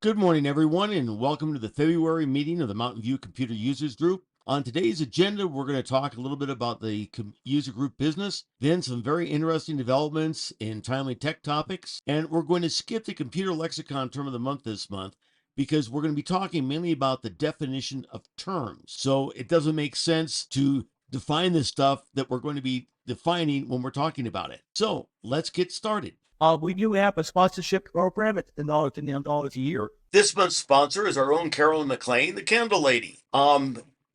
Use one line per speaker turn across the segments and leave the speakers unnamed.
Good morning, everyone, and welcome to the February meeting of the Mountain View Computer Users Group. On today's agenda, we're going to talk a little bit about the user group business, then some very interesting developments in timely tech topics, and we're going to skip the computer lexicon term of the month this month because we're going to be talking mainly about the definition of terms. So it doesn't make sense to define this stuff that we're going to be defining when we're talking about it. So let's get started.
We do have a sponsorship program. It's $10 a year.
This month's sponsor is our own Carolyn McLean, the Candle Lady.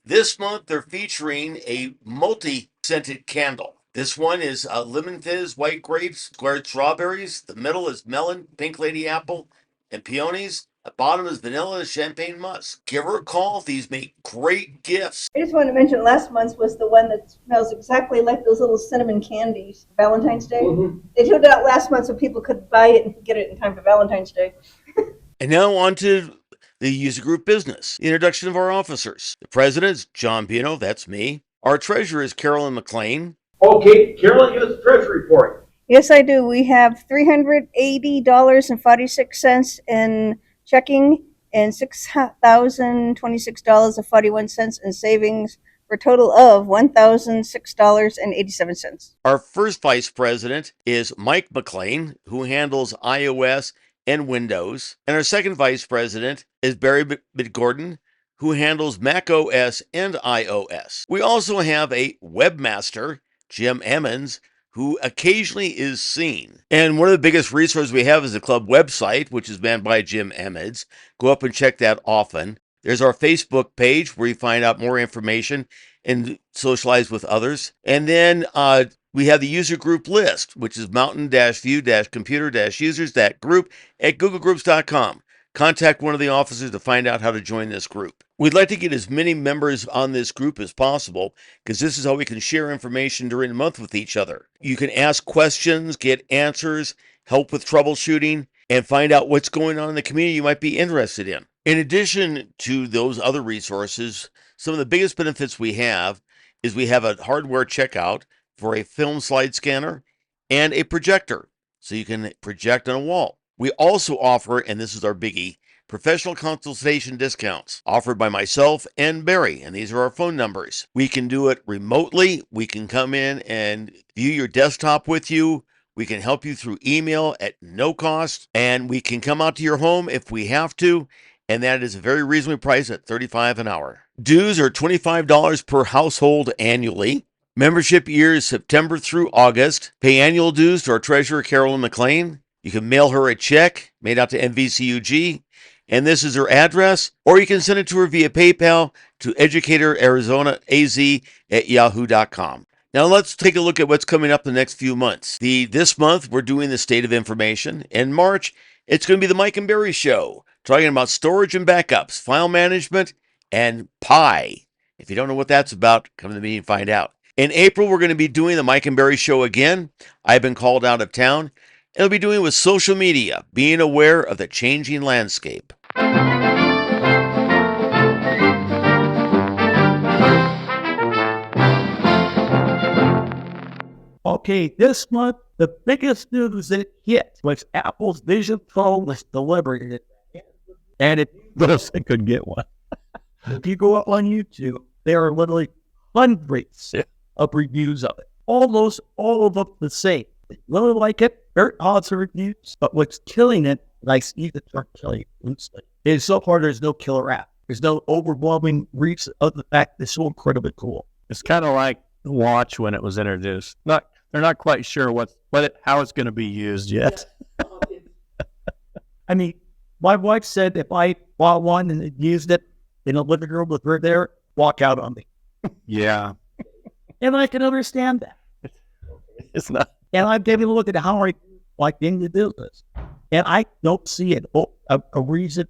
This month they're featuring a multi-scented candle. This one is lemon fizz, white grapes, squared strawberries. The middle is melon, pink lady apple, and peonies. The bottom is vanilla and champagne musk. Give her a call. These make great gifts.
I just wanted to mention last month's was the one that smells exactly like those little cinnamon candies, Valentine's Day. Mm-hmm. They took it out last month so people could buy it and get it in time for Valentine's Day.
And now on to the user group business. The introduction of our officers. The president is John Pino, that's me. Our treasurer is Carolyn McLean.
Okay, Carolyn, you have the treasury report.
Yes, I do. We have $380.46 in checking and $6,026.41 in savings for a total of $1,006.87.
Our first vice president is Mike McLean, who handles iOS and Windows. And our second vice president is Barry McGordon, who handles Mac OS and iOS. We also have a webmaster, Jim Emmons, who occasionally is seen. And one of the biggest resources we have is the club website, which is manned by Jim Emmons. Go up and check that often. There's our Facebook page where you find out more information and socialize with others. And then we have the user group list, which is mountain-view-computer-users.group at googlegroups.com. Contact one of the officers to find out how to join this group. We'd like to get as many members on this group as possible because this is how we can share information during the month with each other. You can ask questions, get answers, help with troubleshooting, and find out what's going on in the community you might be interested in. In addition to those other resources, some of the biggest benefits we have is we have a hardware checkout for a film slide scanner and a projector, so you can project on a wall. We also offer, and this is our biggie, professional consultation discounts offered by myself and Barry, and these are our phone numbers. We can do it remotely. We can come in and view your desktop with you. We can help you through email at no cost, and we can come out to your home if we have to, and that is a very reasonable price at $35 an hour. Dues are $25 per household annually. Membership year is September through August. Pay annual dues to our treasurer, Carolyn McLean. You can mail her a check made out to MVCUG, and this is her address, or you can send it to her via PayPal to educatorarizonaz@yahoo.com. Now let's take a look at what's coming up the next few months. This month, we're doing the State of Information. In March, it's going to be the Mike and Barry Show, talking about storage and backups, file management, and Pi. If you don't know what that's about, come to the meeting and find out. In April, we're going to be doing the Mike and Barry Show again. I've been called out of town. It'll be doing with social media, being aware of the changing landscape.
Okay, this month, the biggest news that hit was Apple's Vision Pro was delivered. And it could get one. If you go up on YouTube, there are literally hundreds of reviews of it. Almost all of them the same. They really like it. Very awesome reviews. But what's killing it, and I see the term killing it loosely, is so far there's no killer app. There's no overwhelming reach of the fact it's so incredibly cool.
It's kind of like the watch when it was introduced. They're not quite sure how it's going to be used yet.
I mean, my wife said if I bought one and used it in a living room with her there, walk out on me.
Yeah.
And I can understand that.
It's not.
And I'm taking a look at how I like in the business. And I don't see a reason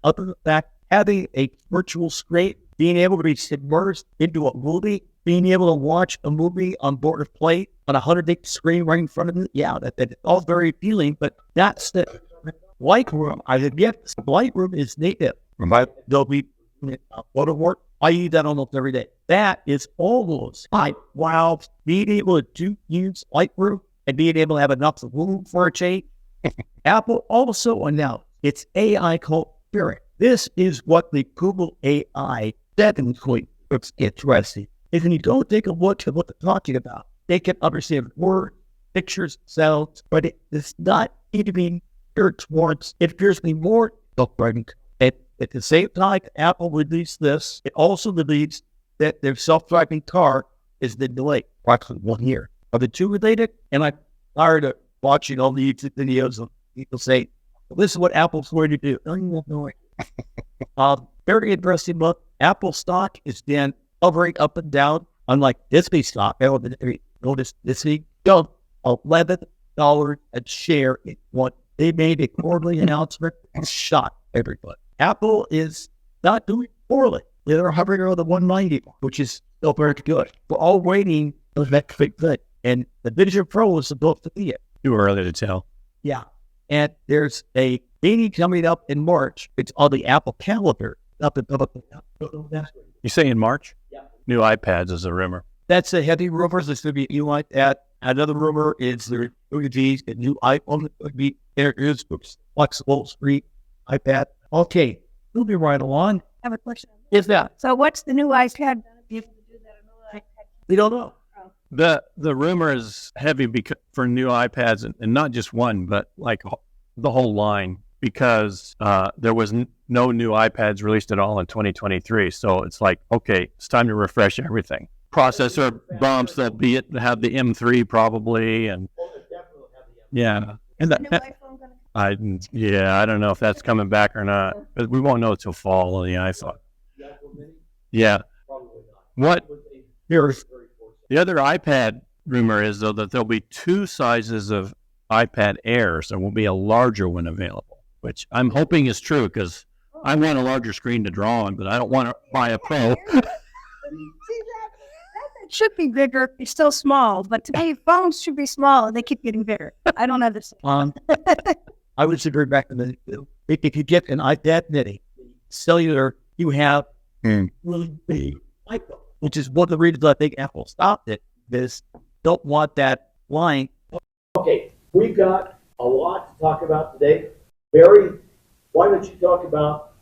other than the fact having a virtual screen, being able to be submerged into a movie, being able to watch a movie on board a plane on a 100-inch screen right in front of me. Yeah, that's all very appealing, but that's the Lightroom. Lightroom is native. Adobe Photowork. I use that almost every day. That is almost like, wow, being able to use Lightroom and being able to have enough room for a change. Apple also announced its AI called transparent. This is what the Google AI definitely looks interesting. If you don't take a look at what they're talking about, they can understand words, pictures, sounds, but it is not even geared towards, it appears to be more self-driving. At the same time, Apple released this, it also believes that their self-driving car is the delay, approximately 1 year. Are the two related? And I'm tired of watching all the YouTube videos of people say, well, this is what Apple's going to do. No. Very interesting look. Apple stock is then hovering up and down, unlike Disney stock. Notice Disney jumped $11 a share in what they made a quarterly announcement and shocked everybody. Apple is not doing poorly. They're hovering around the 190, which is still very good. We're all waiting for that big thing. And the Vision Pro is supposed to be it.
Too early to tell.
Yeah. And there's a meeting coming up in March. It's on the Apple calendar.
You say in March?
Yeah.
New iPads is a rumor.
That's a heavy rumor. There's going to be a new iPad. Another rumor is there going to be a new iPhone that would be introduced, flexible screen iPad. Okay, we'll be right along.
I have a question.
Is that?
So what's the new iPad? Be able to do that.
We don't know.
The rumor is heavy for new iPads, and not just one, but like the whole line, because there was no new iPads released at all in 2023. So it's like, okay, it's time to refresh everything. Processor bumps that have the M3 probably, and yeah, and
New iPhone gonna
I don't know if that's coming back or not, but we won't know until fall on the iPhone. Yeah. What?
Here's
The other iPad rumor is, though, that there'll be two sizes of iPad Airs. There will be a larger one available, which I'm hoping is true because I want a larger screen to draw on, but I don't want to buy a Pro.
See, that should be bigger. It's still small, but to me, phones should be small and they keep getting bigger. I don't understand.
I would agree back to if you get an iPad mini, cellular, you have really big iPhone, which is one of the reasons I think Apple stopped it. Is don't want that line.
Okay, we've got a lot to talk about today. Barry, why don't you talk about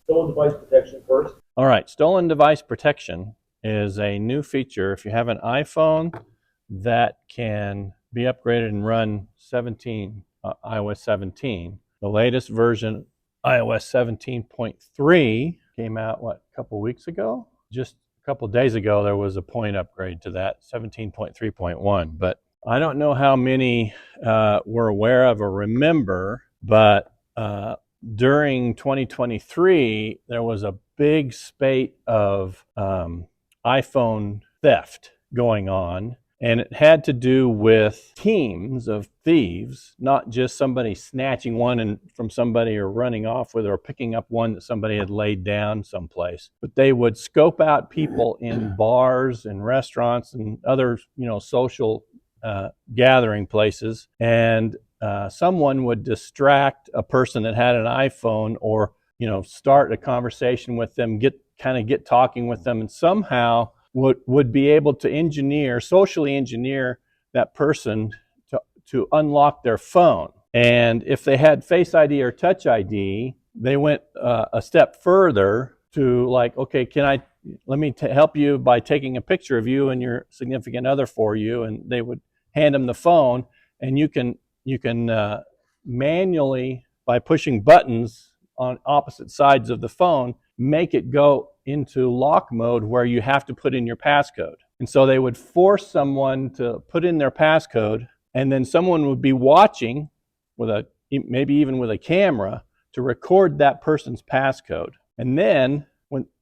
stolen device protection first?
All right, stolen device protection is a new feature. If you have an iPhone that can be upgraded and run iOS 17, the latest version, iOS 17.3, came out, a couple weeks ago? Just a couple of days ago, there was a point upgrade to that, 17.3.1. But I don't know how many were aware of or remember, but during 2023, there was a big spate of iPhone theft going on, and it had to do with teams of thieves, not just somebody snatching one from somebody or running off with it or picking up one that somebody had laid down someplace. But they would scope out people in bars and restaurants and other, social gathering places, and someone would distract a person that had an iPhone or, start a conversation with them, get talking with them, and somehow would be able to socially engineer that person to unlock their phone. And if they had Face ID or Touch ID, they went a step further to like, okay, let me help you by taking a picture of you and your significant other for you, and they would hand them the phone, and you can manually, by pushing buttons on opposite sides of the phone, make it go into lock mode where you have to put in your passcode. And so they would force someone to put in their passcode, and then someone would be watching maybe even with a camera to record that person's passcode. And then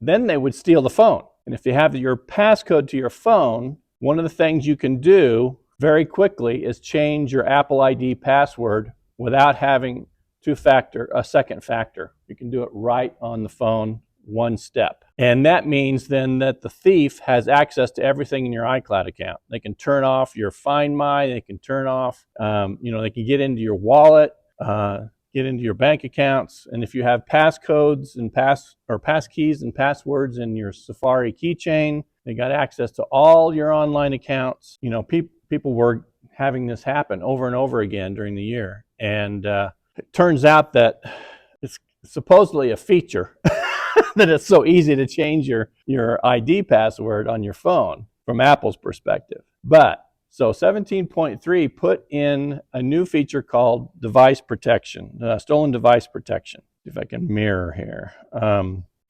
they would steal the phone. And if you have your passcode to your phone, one of the things you can do very quickly is change your Apple ID password without having a second factor. You can do it right on the phone, one step. And that means then that the thief has access to everything in your iCloud account. They can turn off your Find My, they can turn off, they can get into your wallet, get into your bank accounts. And if you have passcodes and passkeys and passwords in your Safari keychain, they got access to all your online accounts. People were having this happen over and over again during the year. And it turns out that supposedly a feature that it's so easy to change your ID password on your phone from Apple's perspective. But so 17.3 put in a new feature called device protection, stolen device protection. If I can mirror here.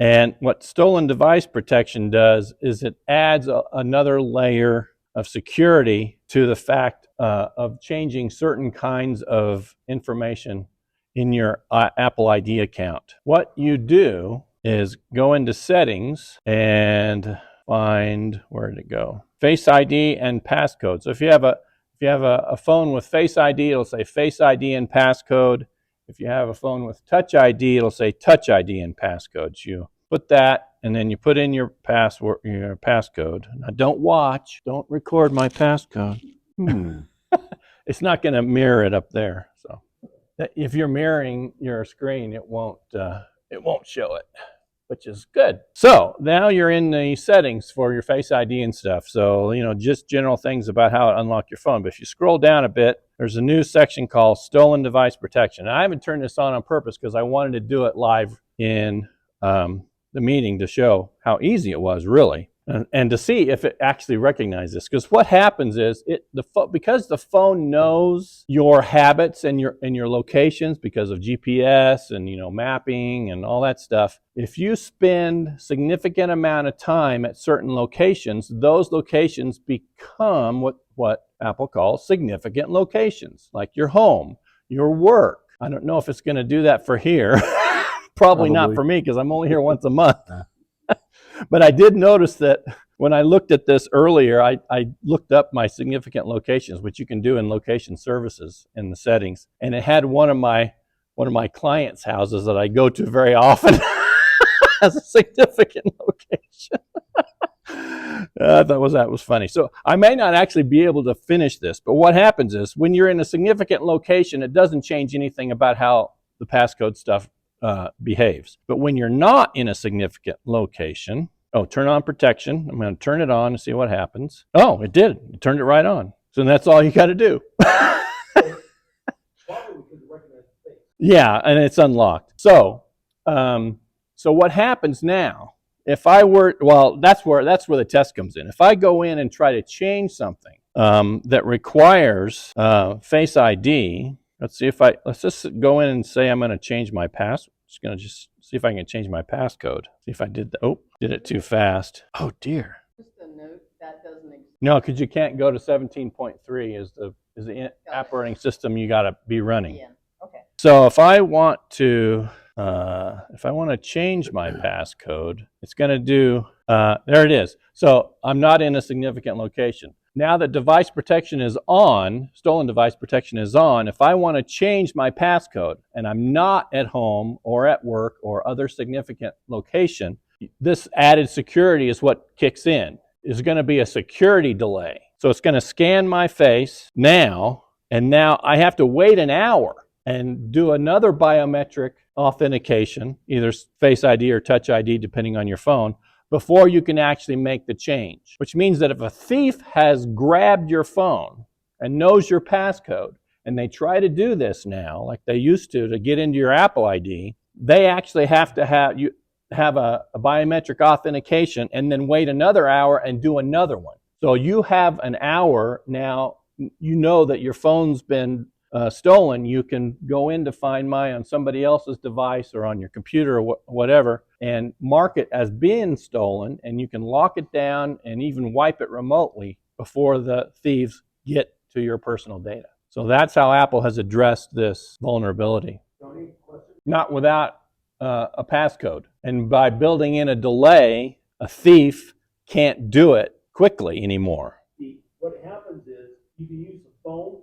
And what stolen device protection does is it adds another layer of security to the fact of changing certain kinds of information in your Apple ID account. What you do is go into settings and find, where did it go? Face ID and passcode. So if you have a phone with Face ID, it'll say Face ID and passcode. If you have a phone with Touch ID, it'll say Touch ID and passcodes. You put that, and then you put in your passcode. Now, don't record my passcode. It's not going to mirror it up there. So, if you're mirroring your screen, it won't show it, which is good. So now you're in the settings for your Face ID and stuff. So, just general things about how to unlock your phone. But if you scroll down a bit, there's a new section called Stolen Device Protection. And I haven't turned this on purpose because I wanted to do it live in the meeting to show how easy it was, really. And to see if it actually recognizes this, because what happens is because the phone knows your habits and your locations because of GPS and mapping and all that stuff. If you spend significant amount of time at certain locations, those locations become what Apple calls significant locations, like your home, your work. I don't know if it's going to do that for here. Probably not for me because I'm only here once a month. But I did notice that when I looked at this earlier, I looked up my significant locations, which you can do in location services in the settings, and it had one of my clients' houses that I go to very often as a significant location. I thought that was funny. So I may not actually be able to finish this, but what happens is when you're in a significant location, it doesn't change anything about how the passcode stuff behaves. But when you're not in a significant location, turn on protection. I'm going to turn it on and see what happens. Oh, it did. It turned it right on. So that's all you got to do. Yeah, and it's unlocked. So what happens now? If I were, that's where the test comes in. If I go in and try to change something that requires Face ID. Let's just go in and say I'm going to change my password. Just going to see if I can change my passcode. See if I did did it too fast. Oh dear. Just a note that doesn't exist. No, because you can't go to 17.3 is the operating system you got to be running. Yeah. Okay. So if I want to change my passcode, it's going to do. There it is. So I'm not in a significant location. Now that device protection is on, stolen device protection is on, if I want to change my passcode and I'm not at home or at work or other significant location, this added security is what kicks in. There's going to be a security delay. So it's going to scan my face now, and now I have to wait an hour and do another biometric authentication, either Face ID or Touch ID, depending on your phone, before you can actually make the change. Which means that if a thief has grabbed your phone and knows your passcode, and they try to do this now, like they used to get into your Apple ID, they actually have to have a biometric authentication and then wait another hour and do another one. So you have an hour now, you know that your phone's been stolen. You can go in to Find My on somebody else's device or on your computer or whatever and mark it as being stolen, and you can lock it down and even wipe it remotely before the thieves get to your personal data. So that's how Apple has addressed this vulnerability. Not without a passcode. And by building in a delay, a thief can't do it quickly anymore.
What happens is you can use the phone,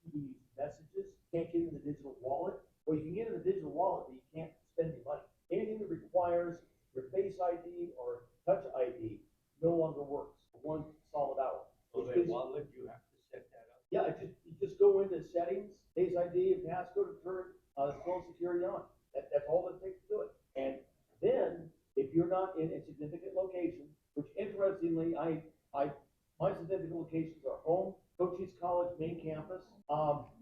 you can use messages, can't get in the digital wallet. Well, you can get in the digital wallet, but you can't spend any money. Anything that requires your Face ID or Touch ID no longer works for 1 solid hour.
So that wallet, you have to set that up?
Yeah, you just go into settings, Face ID and passcode, and turn phone security on. That's all it takes to do it. And then, if you're not in a significant location, which interestingly, my significant locations are home, Cochise College main campus,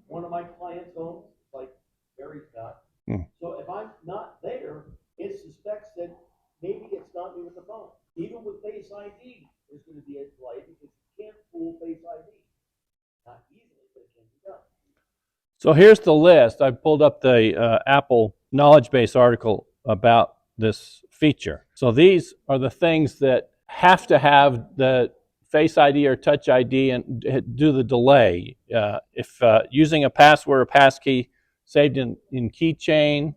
one of my clients' homes, like Barry's got. So if I'm not there, it suspects that maybe it's not me with the phone. Even with Face ID, there's going to be a delay because you can't fool Face ID. Not easily, but it can be done.
So here's the list. I pulled up the Apple knowledge base article about this feature. So these are the things that have to have the Face ID or Touch ID and do the delay. If using a password or passkey saved in keychain,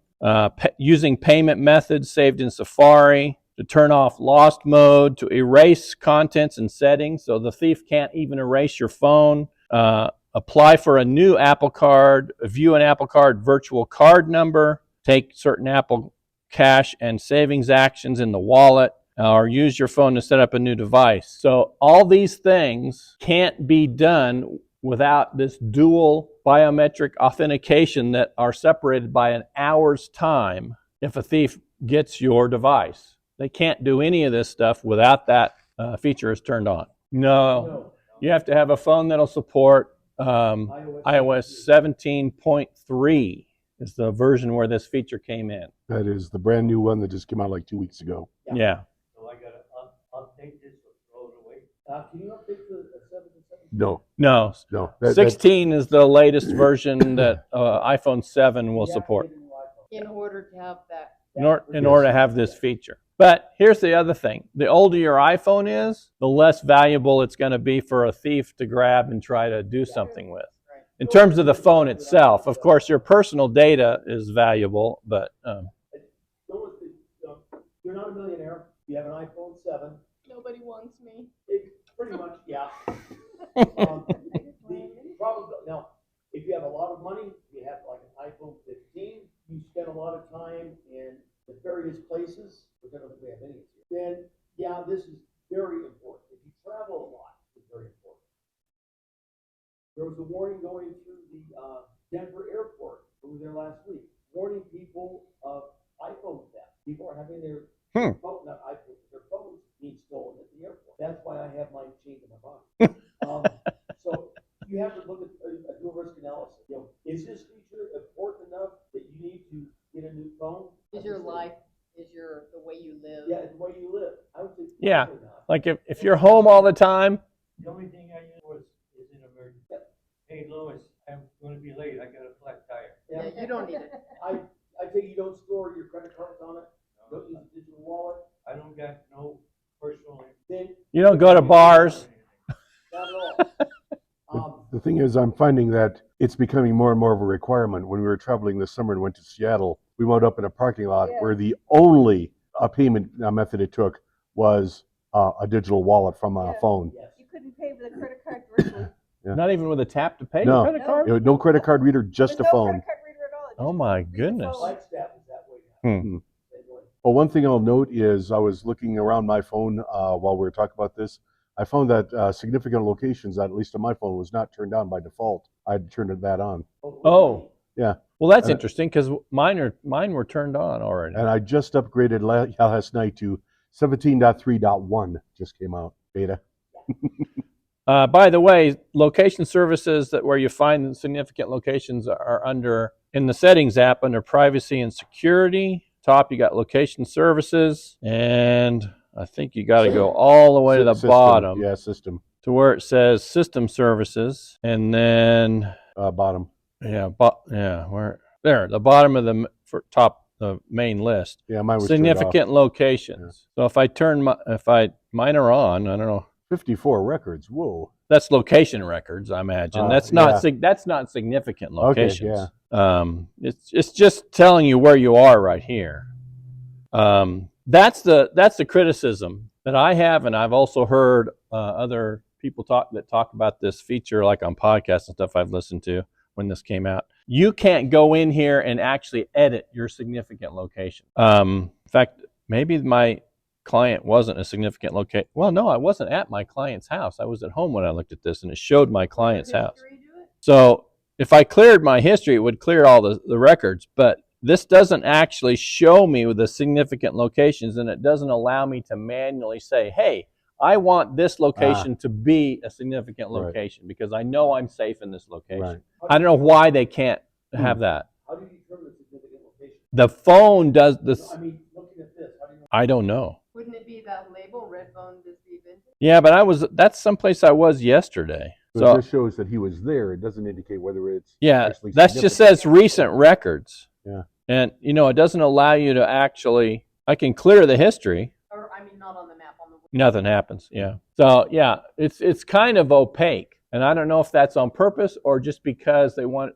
using payment methods saved in Safari, to turn off lost mode, to erase contents and settings, so the thief can't even erase your phone, apply for a new Apple Card, view an Apple Card virtual card number, take certain Apple Cash and savings actions in the wallet, or use your phone to set up a new device. So all these things can't be done without this dual biometric authentication that are separated by an hour's time if a thief gets your device. They can't do any of this stuff without that feature is turned on. No. You have to have a phone that'll support iOS 17.3 is the version where this feature came in.
That is the brand new one that just came out like 2 weeks ago.
Yeah.
So I gotta update this or throw it away?
Can you update the 7 to 7?
No.
No. 16 is the latest version that iPhone 7 will support.
In order to have that.
In order to have this feature. But here's the other thing. The older your iPhone is, the less valuable it's going to be for a thief to grab and try to do something with. In terms of the phone itself, of course, your personal data is valuable, but...
You're not a millionaire. You have an iPhone 7.
Nobody wants me.
Pretty much, yeah. Now, if you have a lot of money, you have like an iPhone 15, you spend a lot of time in the various places, which I don't think we have any here, then, yeah, this is very important. If you travel a lot, it's very important. There was a warning going through the Denver airport. We were there last week, warning people of iPhone theft. People are having their their phones being stolen at the airport. That's why I have mine chained to my body. So you have to look at do a risk analysis. You know, is this feature important enough that you need to get a new phone?
Is your life, the way you live?
Yeah, it's the way you live. I would say
Yeah,
probably not.
like if you're home all the time...
The only thing I use is an emergency. Hey, Lois, I'm going to be late. I got a flat tire.
Yeah, you don't need it.
I think you don't store your credit cards on it. Don't use a digital wallet.
I don't got no personal...
Then
You don't go to bars.
not at all.
The thing is, I'm finding that it's becoming more and more of a requirement. When we were traveling this summer and went to Seattle, we wound up in a parking lot where the only payment method it took was a digital wallet from a phone.
Yes.
You couldn't pay with a credit card virtually.
Yeah.
Not even with a tap to pay?
No.
Credit card?
No credit card reader, just
There's
a
no
phone.
credit card reader at all. It
Oh
just
my
reads the
goodness.
phone.
Flagstaff is that way now.
Hmm.
Well, one thing I'll note is I was looking around my phone while we were talking about this. I found that significant locations, at least on my phone, was not turned on by default. I had turned that on.
Oh.
Yeah.
Well, that's interesting because mine were turned on already.
And I just upgraded last night to 17.3.1 just came out, beta.
By the way, location services where you find significant locations are in the settings app under privacy and security. Top, you got location services, and I think you got to go all the way to the
System.
bottom.
Yeah, system.
To where it says system services, and then
Bottom.
where there, the bottom of the the main list.
Yeah, mine was
significant locations. Yeah. So if I turn mine are on, I don't know.
54 records. Whoa.
That's location records, I imagine. That's not significant locations.
Okay, yeah.
It's just telling you where you are right here. That's the criticism that I have, and I've also heard other people talk about this feature, like on podcasts and stuff I've listened to when this came out. You can't go in here and actually edit your significant location. In fact, maybe my client wasn't a significant location. Well, no, I wasn't at my client's house. I was at home when I looked at this, and it showed my client's house. So if I cleared my history, it would clear all the records, but this doesn't actually show me the significant locations, and it doesn't allow me to manually say, hey, I want this location to be a significant location because I know I'm safe in this location. Right. I don't know why they can't have that.
How do you determine a significant location?
The phone does this.
No, I mean, looking at this, how do you know?
I don't know.
Wouldn't it be that label, red bone disease?
Yeah, but that's someplace I was yesterday.
So
So
it just shows that he was there. It doesn't indicate whether it's
yeah,
actually
that just
significant.
says recent records.
Yeah.
And it doesn't allow you to actually. I can clear the history.
Or, I mean, not on the map, on the.
Nothing happens. Yeah. So yeah, it's kind of opaque, and I don't know if that's on purpose or just because they want.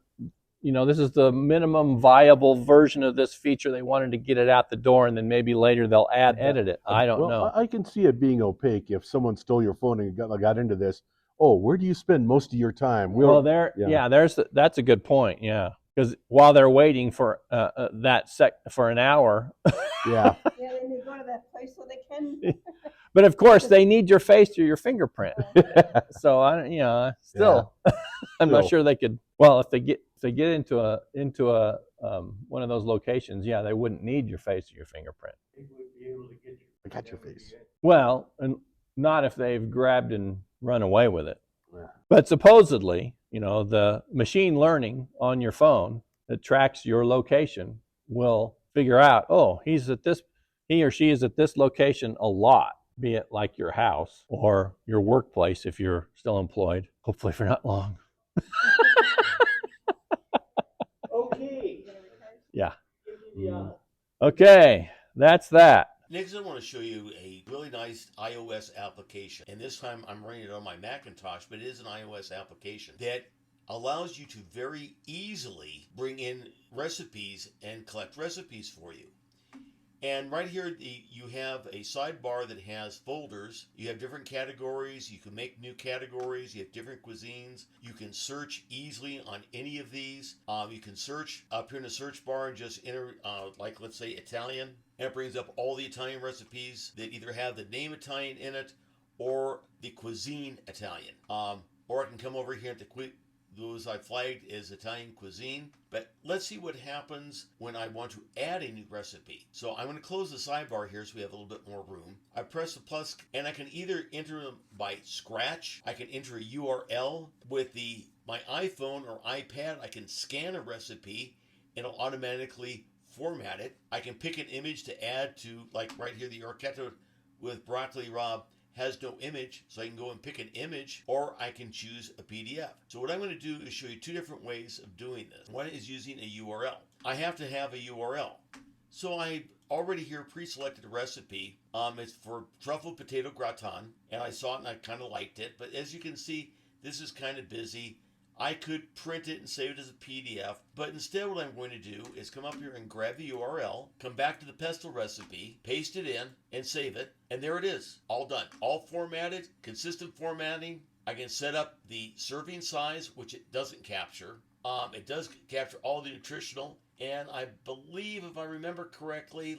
This is the minimum viable version of this feature. They wanted to get it out the door, and then maybe later they'll edit it. I don't know.
I can see it being opaque if someone stole your phone and got into this. Oh, where do you spend most of your time?
That's a good point. Yeah, because while they're waiting for for an hour.
Yeah.
Yeah, they may go to that place so they can.
But of course, they need your face or your fingerprint. So I'm not sure they could. Well, if they get into a one of those locations, yeah, they wouldn't need your face or your fingerprint.
They would be able to get you.
I got your face.
Well, and not if they've grabbed and run away with it.
Yeah.
But supposedly, the machine learning on your phone that tracks your location will figure out, oh, he or she is at this location a lot, be it like your house or your workplace if you're still employed, hopefully for not long.
Okay.
Yeah.
Give me the,
Okay, that's that.
Next, I want to show you a really nice iOS application. And this time I'm running it on my Macintosh, but it is an iOS application that allows you to very easily bring in recipes and collect recipes for you. And right here, you have a sidebar that has folders. You have different categories. You can make new categories. You have different cuisines. You can search easily on any of these. You can search up here in the search bar and just enter, like let's say Italian. And it brings up all the Italian recipes that either have the name Italian in it or the cuisine Italian. Or I can come over here at those I flagged as Italian cuisine. But let's see what happens when I want to add a new recipe. So I'm going to close the sidebar here so we have a little bit more room. I press the plus and I can either enter them by scratch. I can enter a URL. With my iPhone or iPad, I can scan a recipe and it'll automatically format it. I can pick an image to add to, like right here, the orchetta with broccoli rabe has no image, so I can go and pick an image, or I can choose a PDF. So what I'm going to do is show you two different ways of doing this. One is using a URL. I have to have a URL. So I already here pre-selected a recipe. It's for truffle potato gratin, and I saw it and I kind of liked it. But as you can see, this is kind of busy. I could print it and save it as a PDF, but instead what I'm going to do is come up here and grab the URL, come back to the Pestel recipe, paste it in, and save it, and there it is, all done. All formatted, consistent formatting. I can set up the serving size, which it doesn't capture. It does capture all the nutritional, and I believe, if I remember correctly,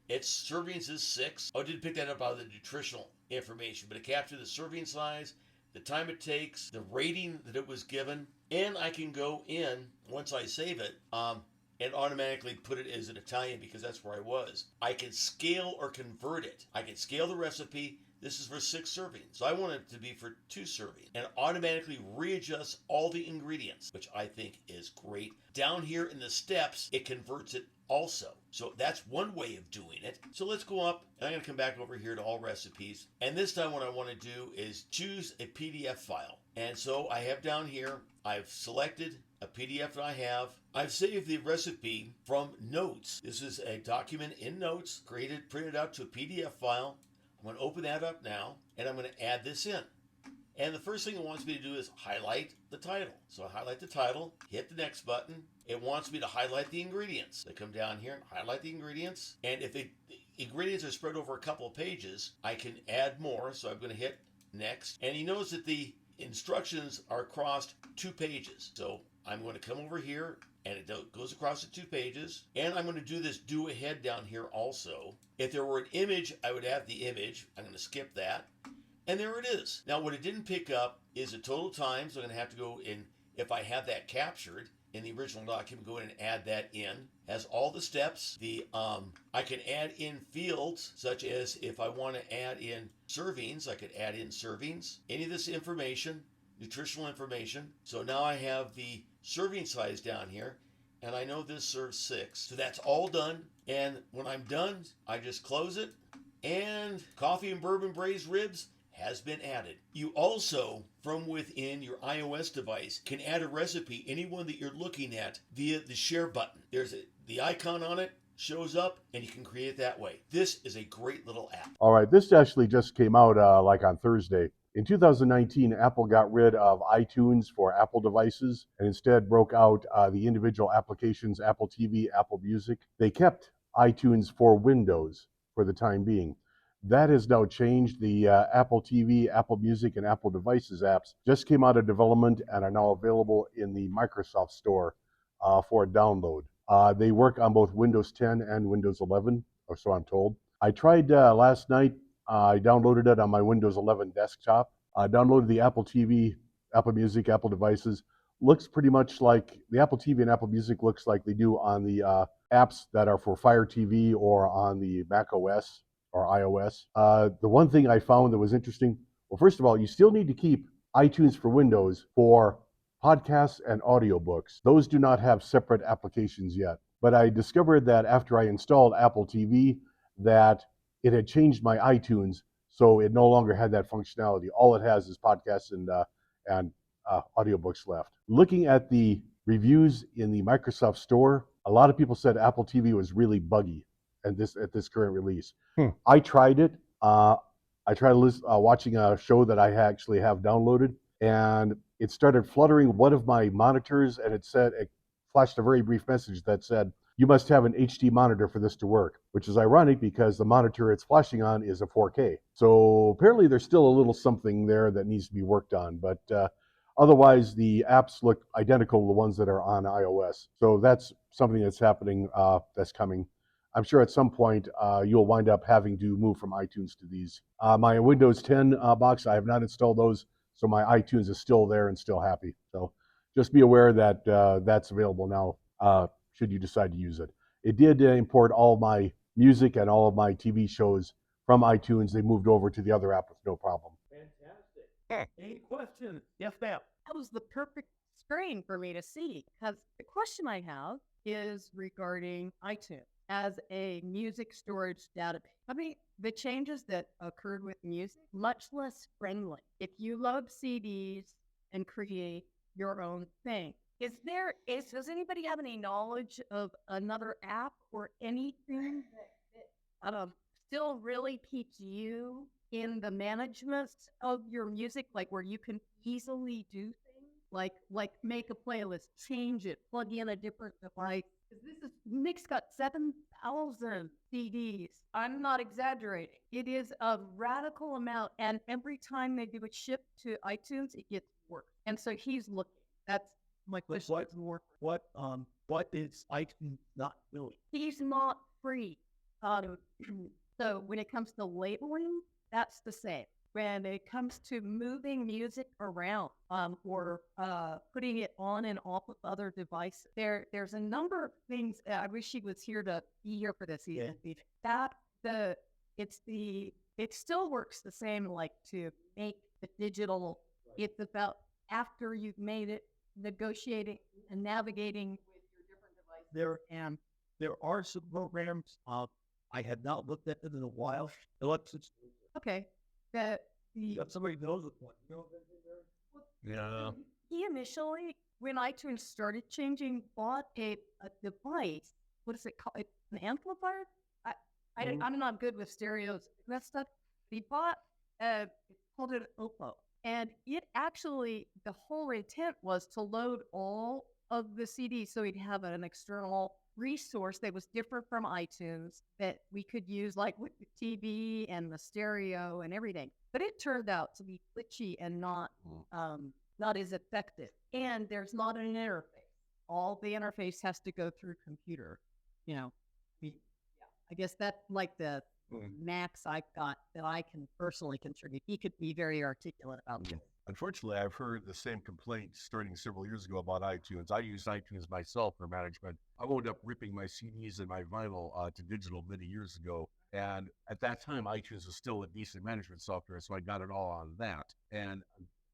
its servings is 6. I didn't pick that up out of the nutritional information, but it captured the serving size, the time it takes, the rating that it was given, and I can go in, once I save it, and automatically put it as an Italian because that's where I was. I can scale or convert it. I can scale the recipe. This is for 6 servings. So I want it to be for 2 servings. And automatically readjusts all the ingredients, which I think is great. Down here in the steps, it converts it also. So that's one way of doing it. So let's go up, and I'm going to come back over here to all recipes. And this time what I want to do is choose a PDF file. And so I have down here, I've selected a PDF that I have. I've saved the recipe from Notes. This is a document in Notes, printed out to a PDF file. I'm going to open that up now, and I'm going to add this in. And the first thing it wants me to do is highlight the title. So I highlight the title, hit the next button. It wants me to highlight the ingredients. I come down here and highlight the ingredients. And if the ingredients are spread over a couple of pages, I can add more. So I'm going to hit next. And you notice that the instructions are across 2 pages. So I'm going to come over here, and it goes across the 2 pages. And I'm going to do this do ahead down here also. If there were an image, I would add the image. I'm going to skip that. And there it is. Now, what it didn't pick up is the total time. So I'm going to have to go in, if I have that captured in the original document, go in and add that in. Has all the steps. I can add in fields, such as if I want to add in servings, I could add in servings. Any of this information, nutritional information. So now I have the serving size down here. and I know this serves 6. So that's all done. And when I'm done, I just close it, and coffee and bourbon braised ribs has been added. You also, from within your iOS device, can add a recipe, any one that you're looking at, via the share button. The icon on it shows up, and you can create it that way. This is a great little app.
All right, this actually just came out like on Thursday. In 2019, Apple got rid of iTunes for Apple devices and instead broke out the individual applications, Apple TV, Apple Music. They kept iTunes for Windows for the time being. That has now changed. The Apple TV, Apple Music, and Apple Devices apps just came out of development and are now available in the Microsoft Store for download. They work on both Windows 10 and Windows 11, or so I'm told. I tried last night. I downloaded it on my Windows 11 desktop. I downloaded the Apple TV, Apple Music, Apple Devices. Looks pretty much like the Apple TV and Apple Music looks like they do on the apps that are for Fire TV or on the Mac OS or iOS. The one thing I found that was interesting, well, first of all, you still need to keep iTunes for Windows for podcasts and audiobooks. Those do not have separate applications yet. But I discovered that after I installed Apple TV, that it had changed my iTunes, so it no longer had that functionality. All it has is podcasts and audiobooks left. Looking at the reviews in the Microsoft Store, a lot of people said Apple TV was really buggy at this current release. I tried it. I tried watching a show that I actually have downloaded, and it started fluttering one of my monitors, and it flashed a very brief message that said, "You must have an HD monitor for this to work," which is ironic because the monitor it's flashing on is a 4K. So apparently there's still a little something there that needs to be worked on, but otherwise the apps look identical to the ones that are on iOS. So that's something that's happening, that's coming. I'm sure at some point you'll wind up having to move from iTunes to these. My Windows 10 box, I have not installed those, so my iTunes is still there and still happy. So just be aware that that's available now should you decide to use it. It did import all my music and all of my TV shows from iTunes. They moved over to the other app with no problem.
Fantastic.
Any question? Yes, ma'am.
That was the perfect screen for me to see, because the question I have is regarding iTunes as a music storage database. I mean, the changes that occurred with music, much less friendly. If you love CDs and create your own thing, does anybody have any knowledge of another app or anything that still really keeps you in the management of your music, like where you can easily do things, like make a playlist, change it, plug in a different device? Nick's got 7,000 CDs. I'm not exaggerating. It is a radical amount, and every time they do a ship to iTunes, it gets worse. And so he's looking. That's my question.
What is iTunes not doing?
He's not free. So when it comes to labeling, that's the same. When it comes to moving music around or putting it on and off of other devices, there's a number of things. I wish he was here to be here for this.
Yeah.
It still works the same, like to make the digital. It's about after you've made it, negotiating and navigating with your different devices.
There are some programs I have not looked at it in a while.
Okay.
Somebody knows it.
Yeah.
He initially, when iTunes started changing, bought a device. What is it called? An amplifier? I'm not good with stereos. That stuff. He bought called it Oppo. And it actually, the whole intent was to load all of the CDs so he'd have an external resource that was different from iTunes that we could use, like with the TV and the stereo and everything. But it turned out to be glitchy and not as effective. And there's not an interface. All the interface has to go through computer. I guess that's like the max I've got that I can personally contribute. He could be very articulate about that.
Unfortunately, I've heard the same complaint starting several years ago about iTunes. I used iTunes myself for management. I wound up ripping my CDs and my vinyl to digital many years ago. And at that time, iTunes was still a decent management software, so I got it all on that. And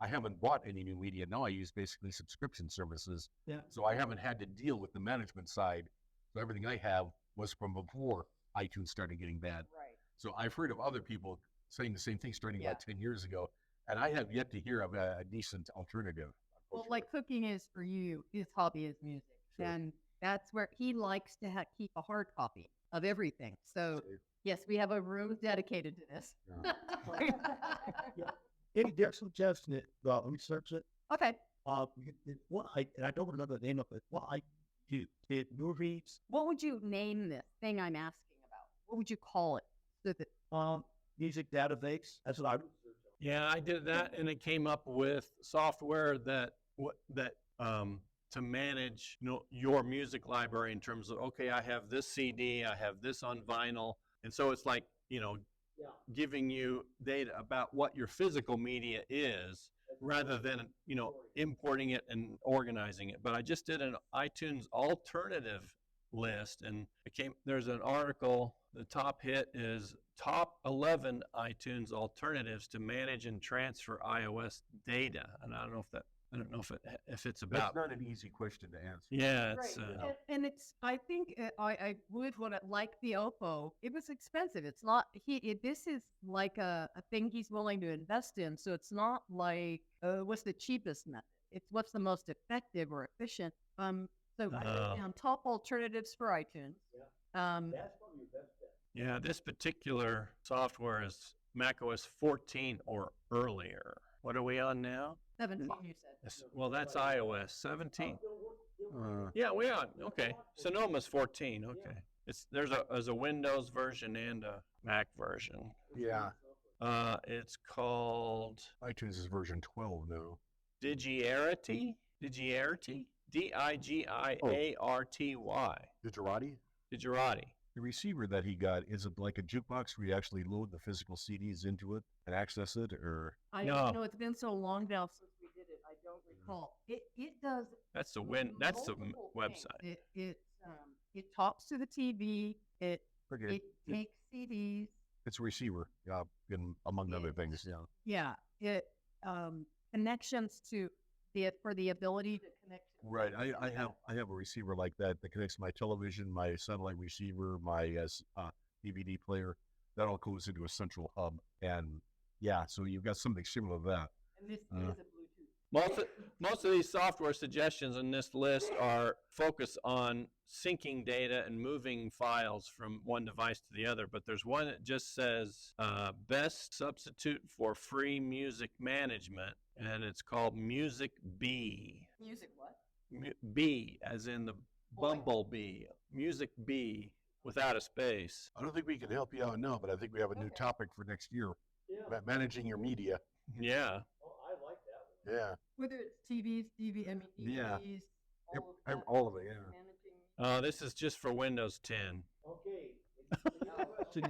I haven't bought any new media. Now I use basically subscription services.
Yeah.
So I haven't had to deal with the management side. So everything I have was from before iTunes started getting bad.
Right.
So I've heard of other people saying the same thing starting
Yeah.
about 10 years ago. And I have yet to hear of a decent alternative.
Well, like cooking is for you, his hobby is music.
Sure.
And that's where he likes to keep a hard copy of everything. So, yes, we have a room dedicated to this.
Any there's suggestion it. Let me search it.
Okay.
And I don't remember the name of it. What I do it movies.
What would you name this thing I'm asking about? What would you call it? So that,
Music database. That's what I.
Yeah, I did that, and it came up with software that to manage, your music library in terms of, okay, I have this CD, I have this on vinyl, and so it's like, giving you data about what your physical media is, rather than importing it and organizing it. But I just did an iTunes alternative list, and there's an article. The top hit is top 11 iTunes alternatives to manage and transfer iOS data, and I don't know if it's about.
That's not an easy question to answer.
Yeah,
right.
it's
And it's, I think I would want to, like the Oppo, it was expensive. It's not, this is like a thing he's willing to invest in. So it's not like, what's the cheapest method? It's what's the most effective or efficient. So I wrote down top alternatives for iTunes.
That's probably your best bet.
yeah. This particular software is macOS 14 or earlier. What are we on now?
17, you said.
Well, that's iOS 17. Yeah, we are. Okay. Sonoma's 14. Okay. There's a Windows version and a Mac version.
Yeah.
It's called
iTunes is version 12 now.
Digiarity. Digiarity. Digiarty.
Digerati?
Digerati.
The receiver that he got, is it like a jukebox where you actually load the physical CDs into it and access it, or?
No.
It's been so long now since we did it. I don't recall. It does.
That's the
multiple
website.
things. It talks to the TV. It
Okay.
takes CDs.
It's a receiver, among other things. Yeah.
Yeah. It connections for the ability to connect.
Right. I have a receiver like that connects to my television, my satellite receiver, my DVD player. That all goes into a central hub, and so you've got something similar to that.
And this is a Bluetooth.
Most of these software suggestions in this list are focused on syncing data and moving files from one device to the other, but there's one that just says best substitute for free music management, and it's called Music Bee.
Music what?
Bee, as in the bumblebee. Music Bee without a space.
I don't think we can help you out now, but I think we have a new topic for next year about managing your media.
Yeah.
Oh, I like that one.
Yeah.
Whether it's TVs, DVDs,
Yeah.
all
All of it, yeah.
managing.
This is just for Windows 10.
Okay.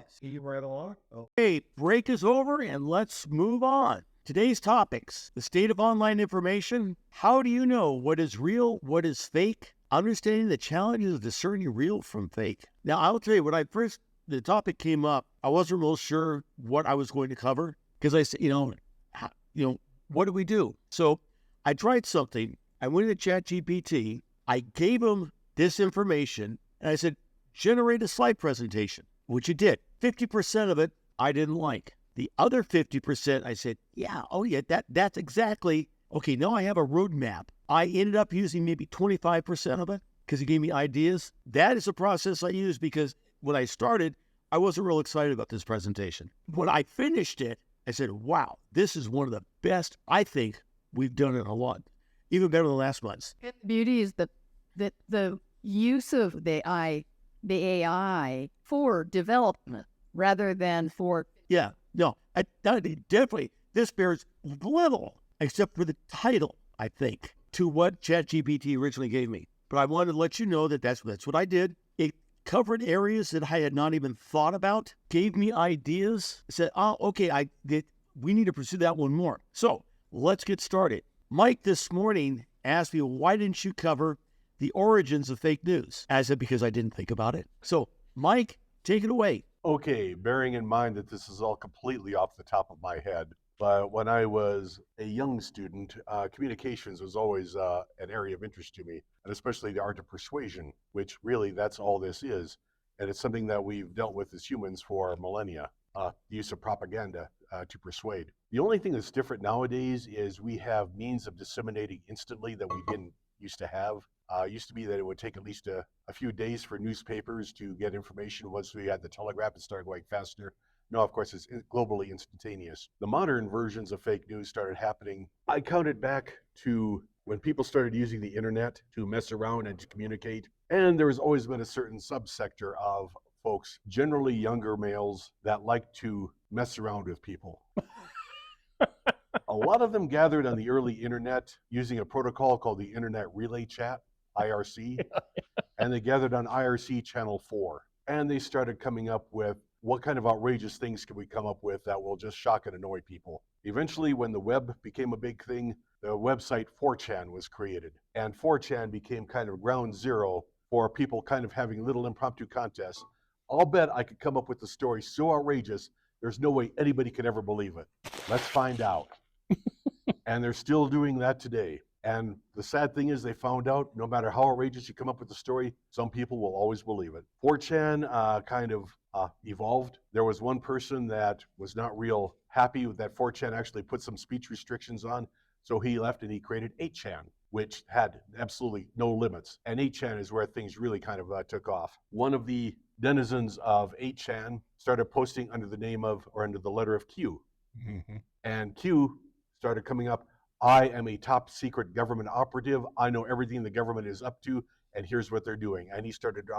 See you right along. Okay, break is over and let's move on. Today's topics: the state of online information. How do you know what is real, what is fake? Understanding the challenges of discerning real from fake. Now, I will tell you, when the topic came up, I wasn't real sure what I was going to cover, because I said, what do we do? So I tried something. I went into ChatGPT. I gave him this information, and I said, generate a slide presentation, which it did. 50% of it I didn't like. The other 50%, I said, that's exactly, okay, now I have a roadmap. I ended up using maybe 25% of it because he gave me ideas. That is a process I use, because when I started, I wasn't real excited about this presentation. When I finished it, I said, wow, this is one of the best I think we've done in a lot, even better than last month's.
And the beauty is that the use of the AI for development rather than for.
Yeah, no, definitely, this bears little, except for the title, I think, to what ChatGPT originally gave me. But I wanted to let you know that that's what I did. It covered areas that I had not even thought about, gave me ideas, said, okay, we need to pursue that one more. So let's get started. Mike this morning asked me, why didn't you cover the origins of fake news? I said, because I didn't think about it. So Mike, take it away.
Okay, bearing in mind that this is all completely off the top of my head, But when I was a young student, communications was always an area of interest to me, and especially the art of persuasion, which really that's all this is. And it's something that we've dealt with as humans for millennia, the use of propaganda to persuade. The only thing that's different nowadays is we have means of disseminating instantly that we didn't used to have. It used to be that it would take at least a few days for newspapers to get information. Once we had the telegraph, it started going faster. No, of course, it's globally instantaneous. The modern versions of fake news started happening. I counted back to when people started using the internet to mess around and to communicate. And there has always been a certain subsector of folks, generally younger males, that like to mess around with people. A lot of them gathered on the early internet using a protocol called the Internet Relay Chat, IRC, and they gathered on IRC Channel 4. And they started coming up with what kind of outrageous things can we come up with that will just shock and annoy people. Eventually, when the web became a big thing, the website 4chan was created. And 4chan became kind of ground zero for people kind of having little impromptu contests. I'll bet I could come up with a story so outrageous, there's no way anybody could ever believe it. Let's find out. And they're still doing that today. And the sad thing is they found out no matter how outrageous you come up with the story, some people will always believe it. 4chan kind of evolved. There was one person that was not real happy with that 4chan actually put some speech restrictions on. So he left and he created 8chan, which had absolutely no limits. And 8chan is where things really kind of took off. One of the denizens of 8chan started posting under the name of, or under the letter of Q. Mm-hmm. And Q started coming up, I am a top secret government operative. I know everything the government is up to, and here's what they're doing. And he started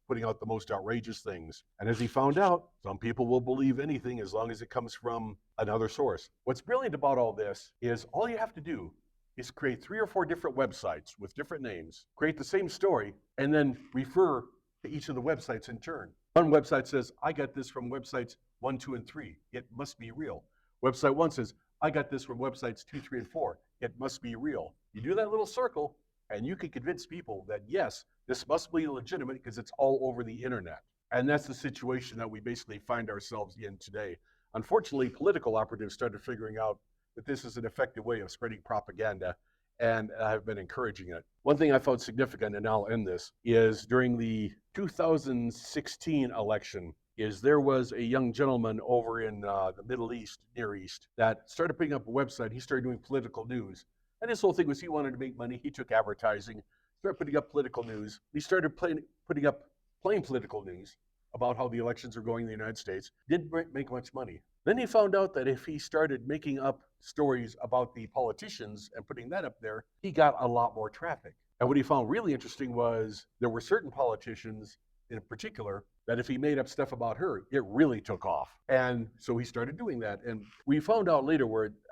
putting out the most outrageous things. And as he found out, some people will believe anything as long as it comes from another source. What's brilliant about all this is all you have to do is create 3 or 4 different websites with different names, create the same story, and then refer to each of the websites in turn. One website says, I got this from websites 1, 2, and 3. It must be real. Website 1 says, I got this from websites 2, 3, and 4. It must be real. You do that little circle, and you can convince people that, yes, this must be legitimate because it's all over the internet. And that's the situation that we basically find ourselves in today. Unfortunately, political operatives started figuring out that this is an effective way of spreading propaganda, and I've been encouraging it. One thing I found significant, and I'll end this, is during the 2016 election, is there was a young gentleman over in the Middle East, Near East, that started putting up a website. He started doing political news. And his whole thing was he wanted to make money. He took advertising, started putting up political news. He started putting up plain political news about how the elections are going in the United States. Didn't make much money. Then he found out that if he started making up stories about the politicians and putting that up there, he got a lot more traffic. And what he found really interesting was there were certain politicians in particular that if he made up stuff about her, it really took off. And so he started doing that. And we found out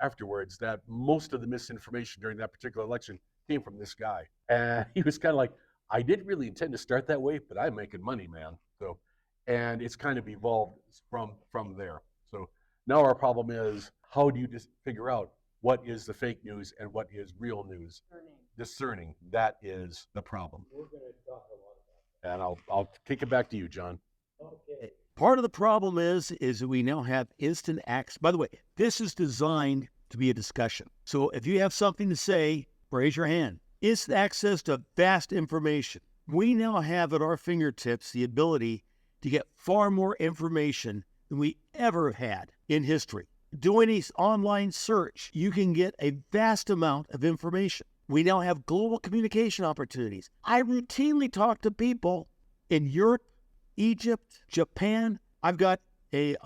afterwards that most of the misinformation during that particular election came from this guy. And he was kind of like, I didn't really intend to start that way, but I'm making money, man. So, and it's kind of evolved from there. So now our problem is, how do you just figure out what is the fake news and what is real news? Discerning. That is the problem.
We're going to talk a lot about
that. And I'll kick it back to you, John.
Okay.
Part of the problem is that we now have instant access. By the way, this is designed to be a discussion. So if you have something to say, raise your hand. Instant access to vast information. We now have at our fingertips the ability to get far more information than we ever had in history. Doing an online search, you can get a vast amount of information. We now have global communication opportunities. I routinely talk to people in Europe, Egypt, Japan. I've got a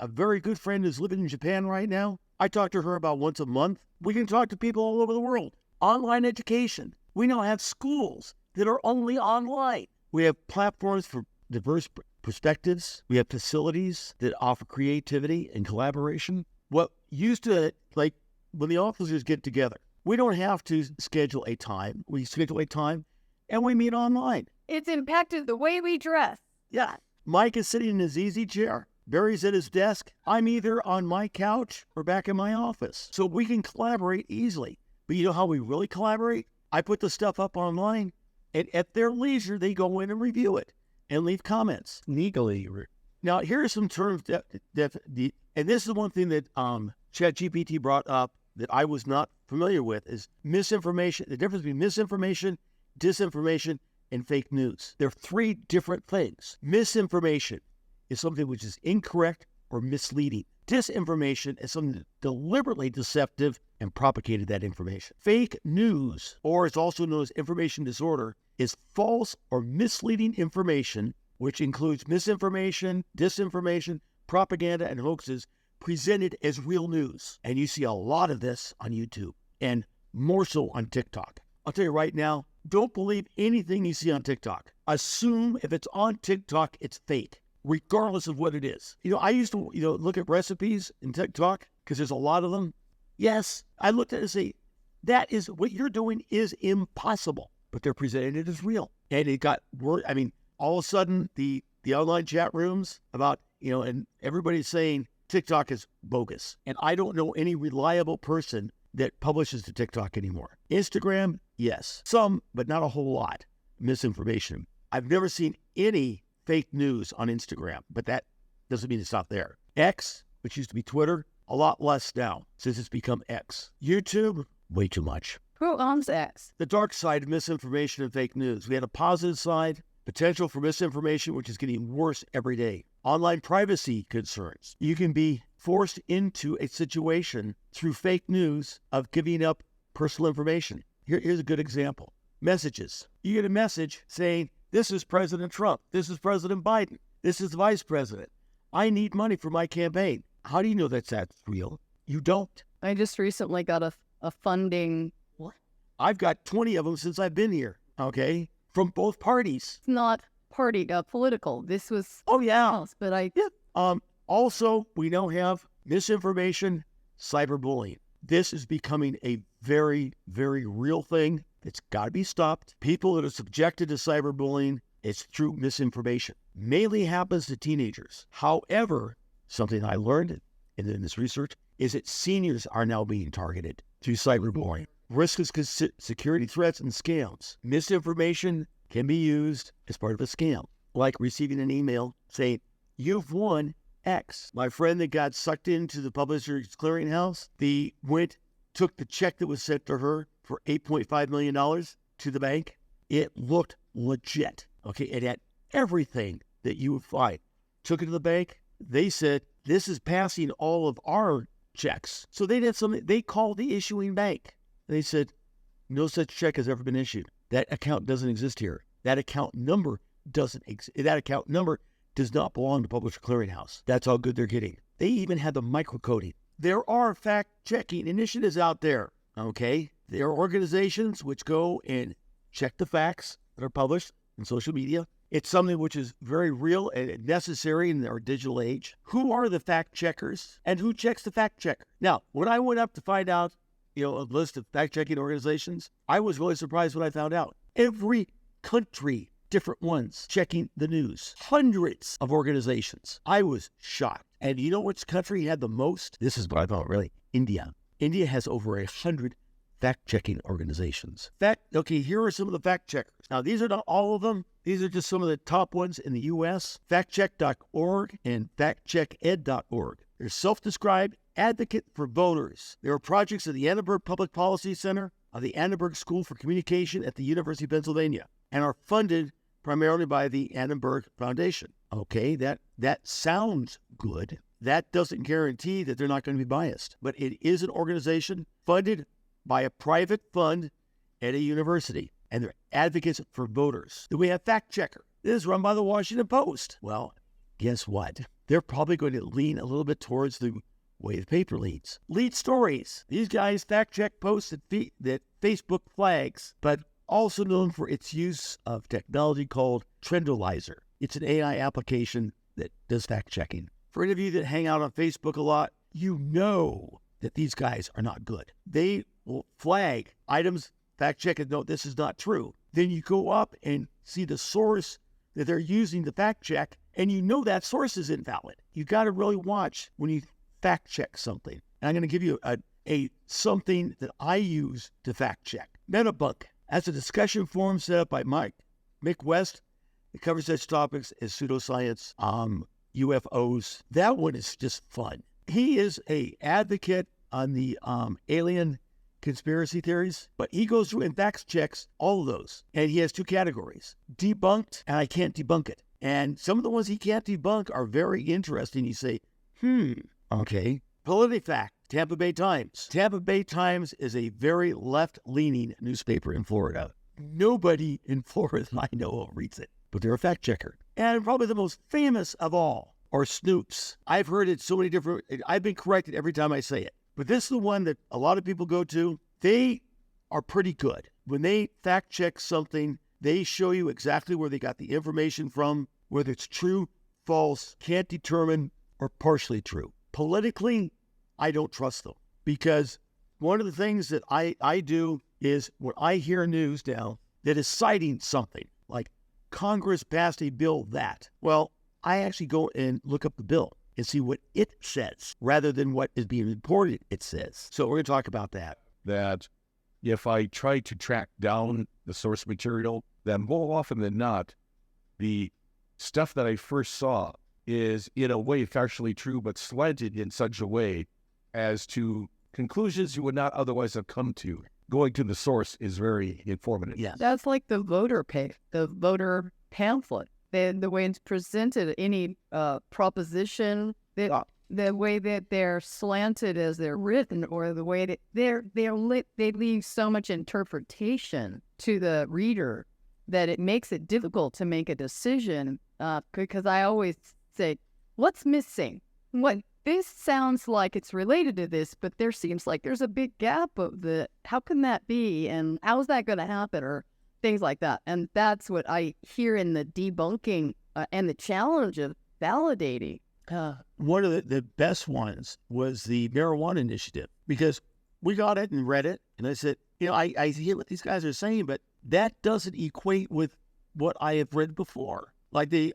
very good friend who's living in Japan right now. I talk to her about once a month. We can talk to people all over the world. Online education. We now have schools that are only online. We have platforms for diverse perspectives. We have facilities that offer creativity and collaboration. What used to, like when the officers get together, we don't have to schedule a time. We schedule a time and we meet online.
It's impacted the way we dress.
Yeah. Mike is sitting in his easy chair. Barry's at his desk. I'm either on my couch or back in my office. So we can collaborate easily. But you know how we really collaborate? I put the stuff up online, and at their leisure, they go in and review it and leave comments.
Legally.
Now, here are some terms and this is one thing that ChatGPT brought up that I was not familiar with is misinformation. The difference between misinformation, disinformation, and fake news. There are three different things. Misinformation is something which is incorrect or misleading. Disinformation is something that's deliberately deceptive and propagated that information. Fake news, or it's also known as information disorder, is false or misleading information, which includes misinformation, disinformation, propaganda, and hoaxes presented as real news. And you see a lot of this on YouTube and more so on TikTok. I'll tell you right now, don't believe anything you see on TikTok. Assume if it's on TikTok, it's fake, regardless of what it is. I used to, look at recipes in TikTok because there's a lot of them. Yes, I looked at it and say, that is what you're doing is impossible, but they're presenting it as real. And it got worse. I mean, all of a sudden the online chat rooms about, and everybody's saying TikTok is bogus. And I don't know any reliable person that publishes to TikTok anymore. Instagram, yes, some, but not a whole lot. Misinformation. I've never seen any fake news on Instagram, but that doesn't mean it's not there. X, which used to be Twitter, a lot less now since it's become X. YouTube, way too much.
Who owns X?
The dark side of misinformation and fake news. We had a positive side, potential for misinformation, which is getting worse every day. Online privacy concerns. You can be forced into a situation through fake news of giving up personal information. Here's a good example. Messages. You get a message saying, this is President Trump. This is President Biden. This is the Vice President. I need money for my campaign. How do you know that's real? You don't.
I just recently got a funding.
What? I've got 20 of them since I've been here, okay? From both parties.
It's not party, political. This was.
Oh, yeah.
Else, but I.
Yeah. Also, we now have misinformation, cyberbullying. This is becoming a very, very real thing. It's got to be stopped. People that are subjected to cyberbullying, it's through misinformation. Mainly happens to teenagers. However, something I learned in this research is that seniors are now being targeted through cyberbullying. Risk is security threats and scams. Misinformation can be used as part of a scam, like receiving an email saying, you've won X. My friend that got sucked into the Publishers Clearinghouse, took the check that was sent to her for $8.5 million to the bank. It looked legit. Okay, it had everything that you would find. Took it to the bank. They said, this is passing all of our checks. So they did something. They called the issuing bank. They said, no such check has ever been issued. That account doesn't exist here. That account number doesn't exist. That account number does not belong to Publisher Clearinghouse. That's how good they're getting. They even had the microcoding. There are fact-checking initiatives out there, okay? There are organizations which go and check the facts that are published in social media. It's something which is very real and necessary in our digital age. Who are the fact checkers and who checks the fact checker? Now, when I went up to find out, a list of fact-checking organizations, I was really surprised when I found out. Every country, different ones, checking the news. Hundreds of organizations. I was shocked. And you know which country had the most? This is what I thought, really. India. India has over 100 fact-checking organizations. Here are some of the fact checkers. Now, these are not all of them. These are just some of the top ones in the U.S. Factcheck.org and factchecked.org. They're self-described advocate for voters. There are projects at the Annenberg Public Policy Center of the Annenberg School for Communication at the University of Pennsylvania and are funded primarily by the Annenberg Foundation. Okay, that sounds good. That doesn't guarantee that they're not going to be biased, but it is an organization funded by a private fund at a university, and they're advocates for voters. Then we have Fact Checker. This is run by the Washington Post. Well, guess what? They're probably going to lean a little bit towards the way the paper leads. Lead stories. These guys fact check posts that Facebook flags, but also known for its use of technology called Trendolizer. It's an AI application that does fact checking. For any of you that hang out on Facebook a lot, you know that these guys are not good. They will flag items, fact check and no, this is not true. Then you go up and see the source that they're using to fact check, and you know that source is invalid. You got to really watch when you fact check something. And I'm going to give you a something that I use to fact check. Metabunk. That's a discussion forum set up by Mick West. It covers such topics as pseudoscience, UFOs. That one is just fun.
he is a advocate on the alien conspiracy theories, but he goes through and fact checks all of those. And he has two categories: debunked, and I can't debunk it. And some of the ones he can't debunk are very interesting. You say, okay. PolitiFact, Tampa Bay Times. Tampa Bay Times is a very left-leaning newspaper in Florida. Nobody in Florida that I know of reads it, but they're a fact checker. And probably the most famous of all are Snoops. I've heard it so many different, I've been corrected every time I say it. But this is the one that a lot of people go to. They are pretty good. When they fact check something, they show you exactly where they got the information from, whether it's true, false, can't determine, or partially true. Politically, I don't trust them, because one of the things that I do is when I hear news now that is citing something, like Congress passed a bill that, well, I actually go and look up the bill and see what it says rather than what is being reported it says. So we're going to talk about that.
That if I try to track down the source material, then more often than not, the stuff that I first saw is in a way factually true, but slanted in such a way as to conclusions you would not otherwise have come to. Going to the source is very informative.
Yes.
That's like the voter pamphlet. The way it's presented, any proposition, the way that they're slanted as they're written, or the way that they leave so much interpretation to the reader that it makes it difficult to make a decision. Because I always say, what's missing? What this sounds like it's related to this, but there seems like there's a big gap of how can that be? And how is that going to happen? Or things like that. And that's what I hear in the debunking and the challenge of validating.
One of the best ones was the marijuana initiative, because we got it and read it. And I said, I hear what these guys are saying, but that doesn't equate with what I have read before. Like they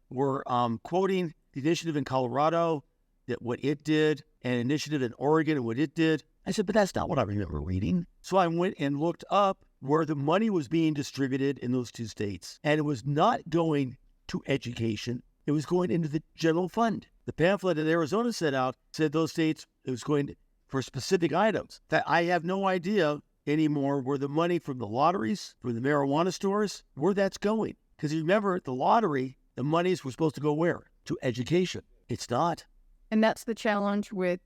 were quoting the initiative in Colorado, that what it did, and initiative in Oregon and what it did. I said, but that's not what I remember reading. So I went and looked up where the money was being distributed in those two states. And it was not going to education. It was going into the general fund. The pamphlet that Arizona said those states, it was going for specific items. That I have no idea anymore where the money from the lotteries, from the marijuana stores, where that's going. Because you remember, the lottery, the monies were supposed to go where? To education. It's not.
And that's the challenge with,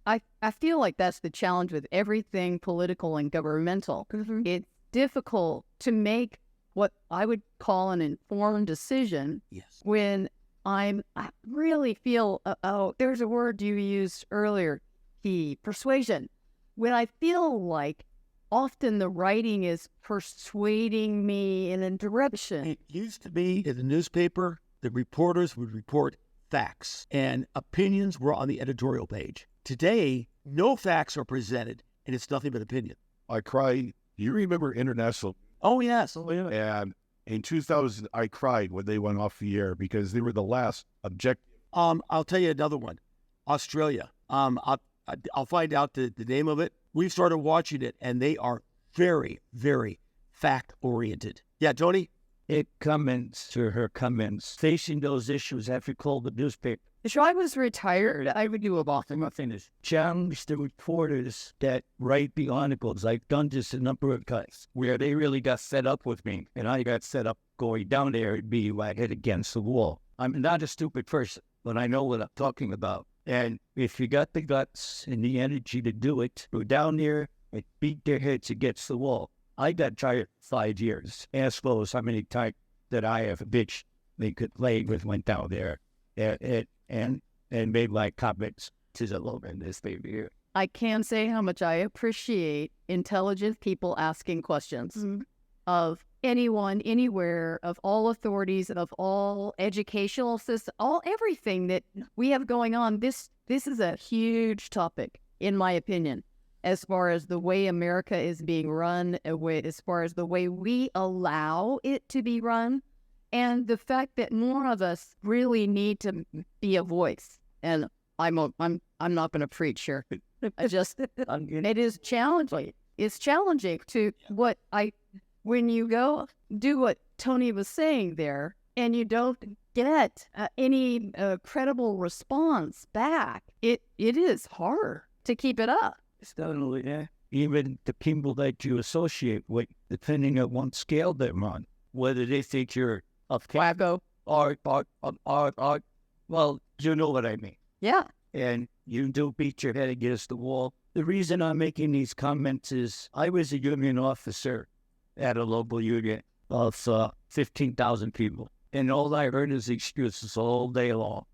I feel like that's the challenge with everything political and governmental. It's difficult to make what I would call an informed decision.
Yes.
When I really feel, there's a word you used earlier, persuasion. When I feel like often the writing is persuading me in a direction.
It used to be in the newspaper, the reporters would report facts and opinions were on the editorial page. Today, no facts are presented, and it's nothing but opinion.
I cried. You remember International?
Oh, yes. Oh, yeah.
And in 2000, I cried when they went off the air because they were the last objective.
I'll tell you another one. Australia. I'll find out the name of it. We've started watching it, and they are very, very fact-oriented. Yeah, Tony?
It comments to her comments, facing those issues after called the newspaper.
If I was retired, I would do a lot.
I'm not finished. Challenge the reporters that write the articles. I've done this a number of times where they really got set up with me, and I got set up going down there and be my head against the wall. I'm not a stupid person, but I know what I'm talking about. And if you got the guts and the energy to do it, go down there and beat their heads against the wall. I got tired 5 years. Ask those how many times that I have a bitch they could play with went down there and made my comments to the low end this baby here.
I can say how much I appreciate intelligent people asking questions of anyone, anywhere, of all authorities, of all educational systems, everything that we have going on. This is a huge topic, in my opinion, as far as the way America is being run, as far as the way we allow it to be run, and the fact that more of us really need to be a voice. And I'm not going to preach here. It is challenging. It's challenging to when you go do what Tony was saying there, and you don't get any credible response back, it is hard to keep it up.
It's not only that, even the people that you associate with, depending on what scale they're on, whether they think you're a quacko or well, you know what I mean.
Yeah.
And you do beat your head against the wall. The reason I'm making these comments is I was a union officer at a local union of 15,000 people. And all I heard is excuses all day long.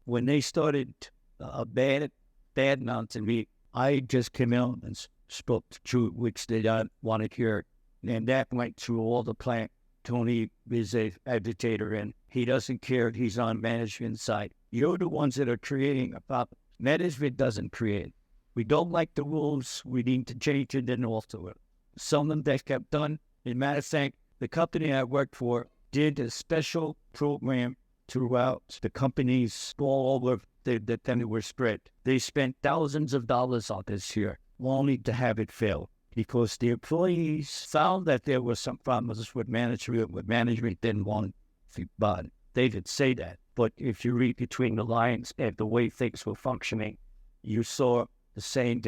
When they started bad mouthing me, I just came out and spoke the truth, which they don't want to hear. And that went through all the plant. Tony is a agitator, and he doesn't care. He's on management side. You're the ones that are creating a problem. Management doesn't create. We don't like the rules. We need to change it and alter it. Some of them that kept done. As a matter of fact, the company I worked for did a special program throughout the companies all over that then were spread. They spent thousands of dollars on this here, only to have it fail. Because the employees found that there were some problems with management. What management didn't want to, but they did say that. But if you read between the lines and the way things were functioning, you saw the same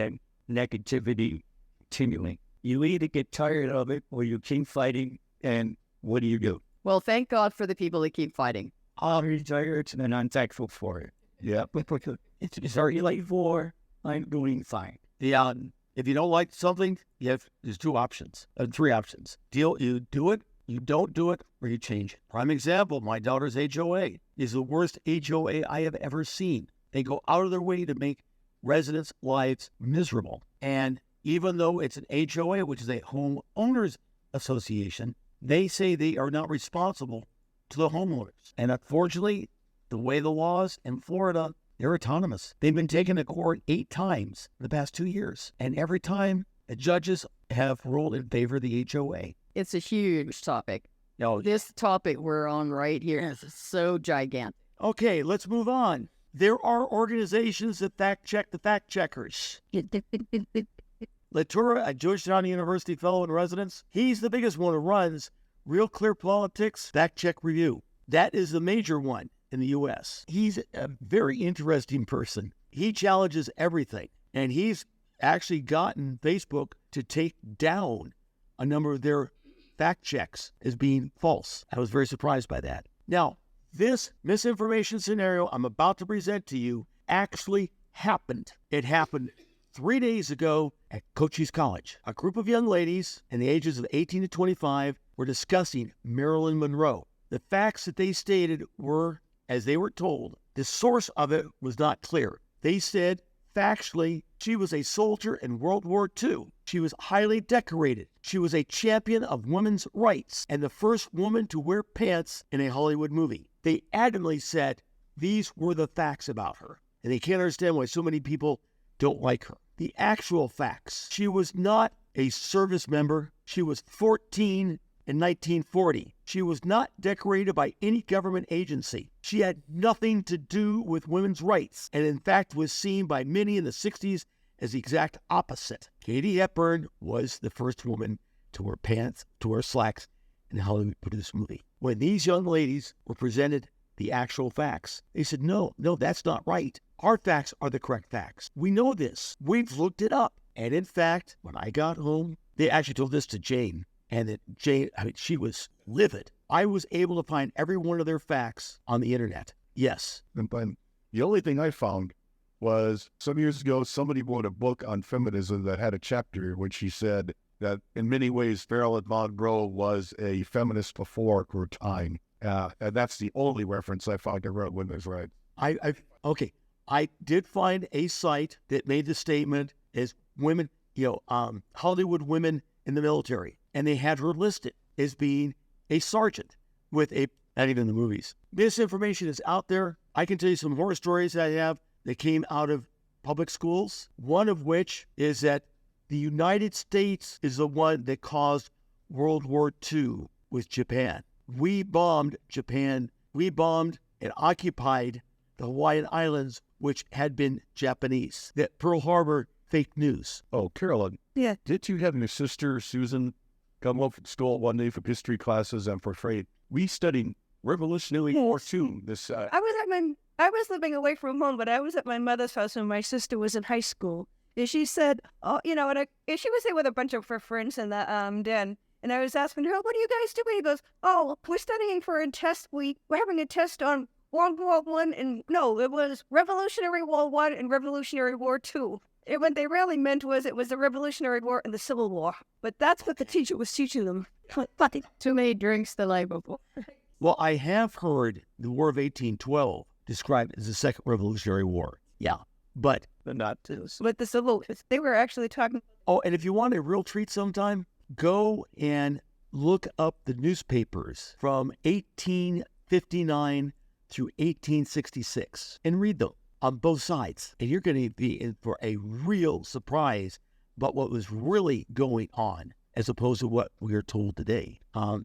negativity continuing. You either get tired of it or you keep fighting, and what do you do?
Well, thank God for the people that keep fighting.
I'm retired and I'm thankful for it. Yeah, it's very late for. I'm doing fine.
If you don't like something, there's three options. You do it, you don't do it, or you change it. Prime example, my daughter's HOA is the worst HOA I have ever seen. They go out of their way to make residents' lives miserable. And even though it's an HOA, which is a homeowners association, they say they are not responsible to the homeowners. And unfortunately, the way the laws in Florida, they're autonomous. They've been taken to court 8 times in the past 2 years. And every time, the judges have ruled in favor of the HOA.
It's a huge topic. No, this topic we're on right here is so gigantic.
Okay, let's move on. There are organizations that fact check the fact checkers. Latura, a Georgetown University fellow in residence, he's the biggest one who runs Real Clear Politics Fact Check Review. That is the major one in the U.S. He's a very interesting person. He challenges everything, and he's actually gotten Facebook to take down a number of their fact checks as being false. I was very surprised by that. Now, this misinformation scenario I'm about to present to you actually happened. It happened 3 days ago at Cochise College. A group of young ladies in the ages of 18 to 25 were discussing Marilyn Monroe. The facts that they stated were, as they were told, the source of it was not clear. They said, factually, she was a soldier in World War II. She was highly decorated. She was a champion of women's rights and the first woman to wear pants in a Hollywood movie. They adamantly said these were the facts about her, and they can't understand why so many people don't like her. The actual facts: she was not a service member. She was 14 in 1940. She was not decorated by any government agency. She had nothing to do with women's rights, and in fact was seen by many in the 60s as the exact opposite. Katie Hepburn was the first woman to wear pants, to wear slacks in a Hollywood-produced movie. When these young ladies were presented the actual facts, they said, no, that's not right. Our facts are the correct facts. We know this. We've looked it up. And in fact, when I got home, they actually told this to Jane. And that Jane, she was livid. I was able to find every one of their facts on the internet. Yes.
And the only thing I found was some years ago, somebody wrote a book on feminism that had a chapter in which she said that in many ways, Marilyn Monroe was a feminist before her time. And that's the only reference I found to women's rights.
Okay. I did find a site that made the statement as women, Hollywood women in the military. And they had her listed as being a sergeant with not even the movies. Misinformation is out there. I can tell you some horror stories I have that came out of public schools. One of which is that the United States is the one that caused World War II with Japan. We bombed Japan. We bombed and occupied the Hawaiian Islands, which had been Japanese. That Pearl Harbor, fake news.
Oh, Carolyn.
Yeah.
Did you have your sister, Susan, come up from school one day for history classes and for freight? We studied
Revolutionary War II. This
I was living away from home, but I was at my mother's house when my sister was in high school. And she said, oh, you know, and she was there with a bunch of her friends in the den. And I was asking her, what are you guys doing? He goes, oh, we're studying for a test. We're having a test on World War One, and no, it was Revolutionary War One and Revolutionary War Two. And what they really meant was it was the Revolutionary War and the Civil War. But that's what the teacher was teaching them.
Too many drinks the night before.
Well, I have heard the War of 1812 described as the Second Revolutionary War. Yeah, but
not
But the Civil, they were actually talking.
Oh, and if you want a real treat sometime, go and look up the newspapers from 1859 through 1866 and read them on both sides. And you're going to be in for a real surprise about what was really going on as opposed to what we are told today.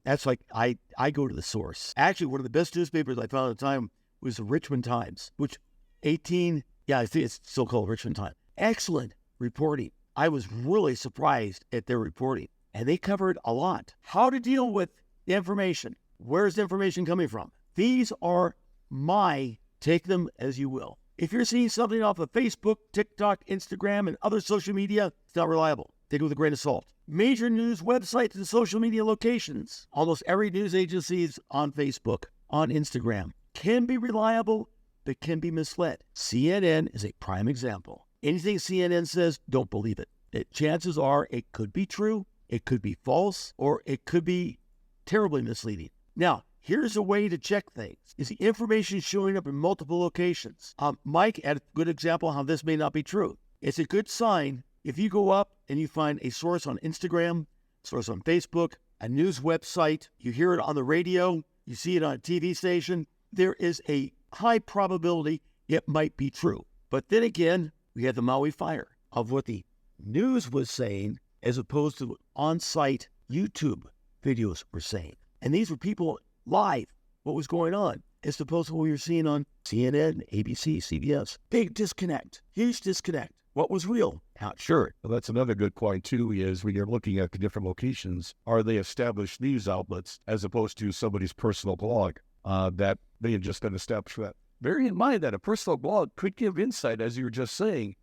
That's like, I go to the source. Actually, one of the best newspapers I found at the time was the Richmond Times, which I think it's still called Richmond Times. Excellent reporting. I was really surprised at their reporting, and they covered a lot. How to deal with the information. Where's the information coming from? These are my take them as you will. If you're seeing something off of Facebook, TikTok, Instagram, and other social media, it's not reliable. Take it with a grain of salt. Major news websites and social media locations. Almost every news agency is on Facebook, on Instagram. Can be reliable, but can be misled. CNN is a prime example. Anything CNN says, don't believe it. Chances are it could be true, it could be false, or it could be terribly misleading. Now, here's a way to check things. Is the information showing up in multiple locations? Mike had a good example how this may not be true. It's a good sign if you go up and you find a source on Instagram, source on Facebook, a news website, you hear it on the radio, you see it on a TV station, there is a high probability it might be true. But then again, we had the Maui fire of what the news was saying as opposed to on-site YouTube videos were saying. And these were people live, what was going on, as opposed to what we were seeing on CNN, ABC, CBS. Big disconnect, huge disconnect. What was real? Not sure.
Well, that's another good point, too, is when you're looking at the different locations, are they established news outlets as opposed to somebody's personal blog that they had just been established for that? Bear in mind that a personal blog could give insight, as you were just saying.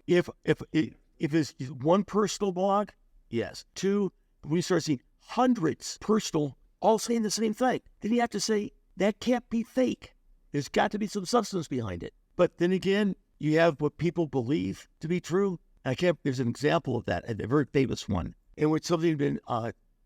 If it's one personal blog, yes. Two, when you start seeing hundreds personal all saying the same thing, then you have to say, that can't be fake. There's got to be some substance behind it. But then again, you have what people believe to be true. There's an example of that, a very famous one, in which something had been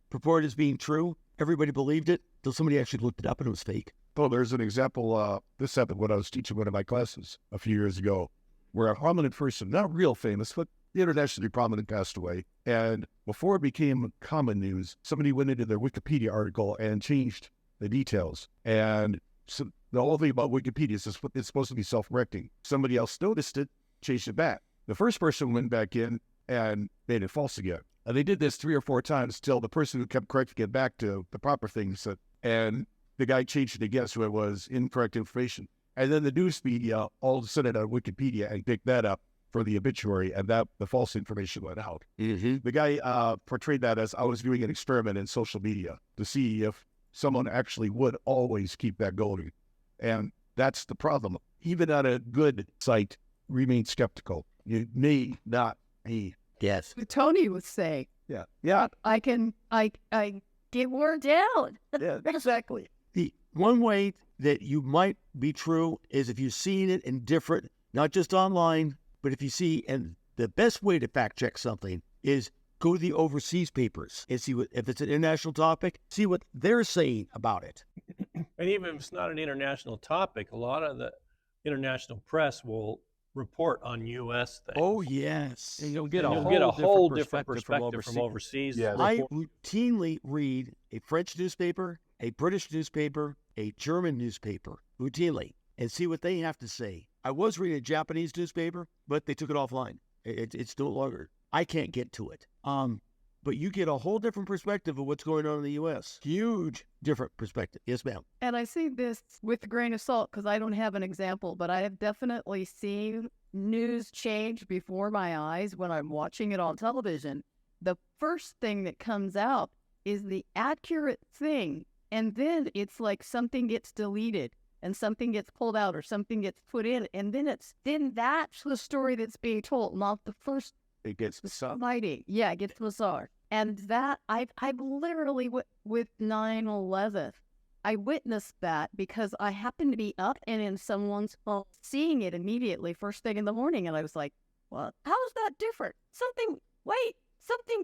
purported as being true. Everybody believed it until somebody actually looked it up and it was fake.
Well, there's an example. This happened when I was teaching one of my classes a few years ago, where a prominent person, not real famous, but internationally prominent, passed away. And before it became common news, somebody went into their Wikipedia article and changed the details. And so the whole thing about Wikipedia is it's supposed to be self-correcting. Somebody else noticed it, changed it back. The first person went back in and made it false again. And they did this 3 or 4 times till the person who kept correcting it back to the proper thing said, and the guy changed it again, so it was incorrect information. And then the news media all of a sudden on Wikipedia and picked that up for the obituary, and that the false information went out.
Mm-hmm.
The guy portrayed that as I was doing an experiment in social media to see if someone actually would always keep that going. And that's the problem. Even on a good site, remain skeptical. You may not be.
Yes.
Tony would say,
Yeah.
I get word down.
Yeah, exactly.
The one way that you might be true is if you've seen it in different, not just online, but if you see, and the best way to fact check something is go to the overseas papers and see what, if it's an international topic, see what they're saying about it.
And even if it's not an international topic, a lot of the international press will report on U.S. things.
Oh, yes.
And you'll get a
whole different perspective from overseas.
Yeah,
I routinely read a French newspaper, a British newspaper, a German newspaper, routinely, and see what they have to say. I was reading a Japanese newspaper, but they took it offline. It's no longer. I can't get to it. But you get a whole different perspective of what's going on in the U.S. Huge different perspective. Yes, ma'am.
And I see this with a grain of salt because I don't have an example, but I have definitely seen news change before my eyes when I'm watching it on television. The first thing that comes out is the accurate thing And then it's like something gets deleted and something gets pulled out or something gets put in. And then that's the story that's being told, not the first
It gets
fighting. Yeah, it gets bizarre. And that I've literally with 9/11, I witnessed that because I happened to be up and in someone's phone, seeing it immediately first thing in the morning, and I was like, "What? How is that different? Something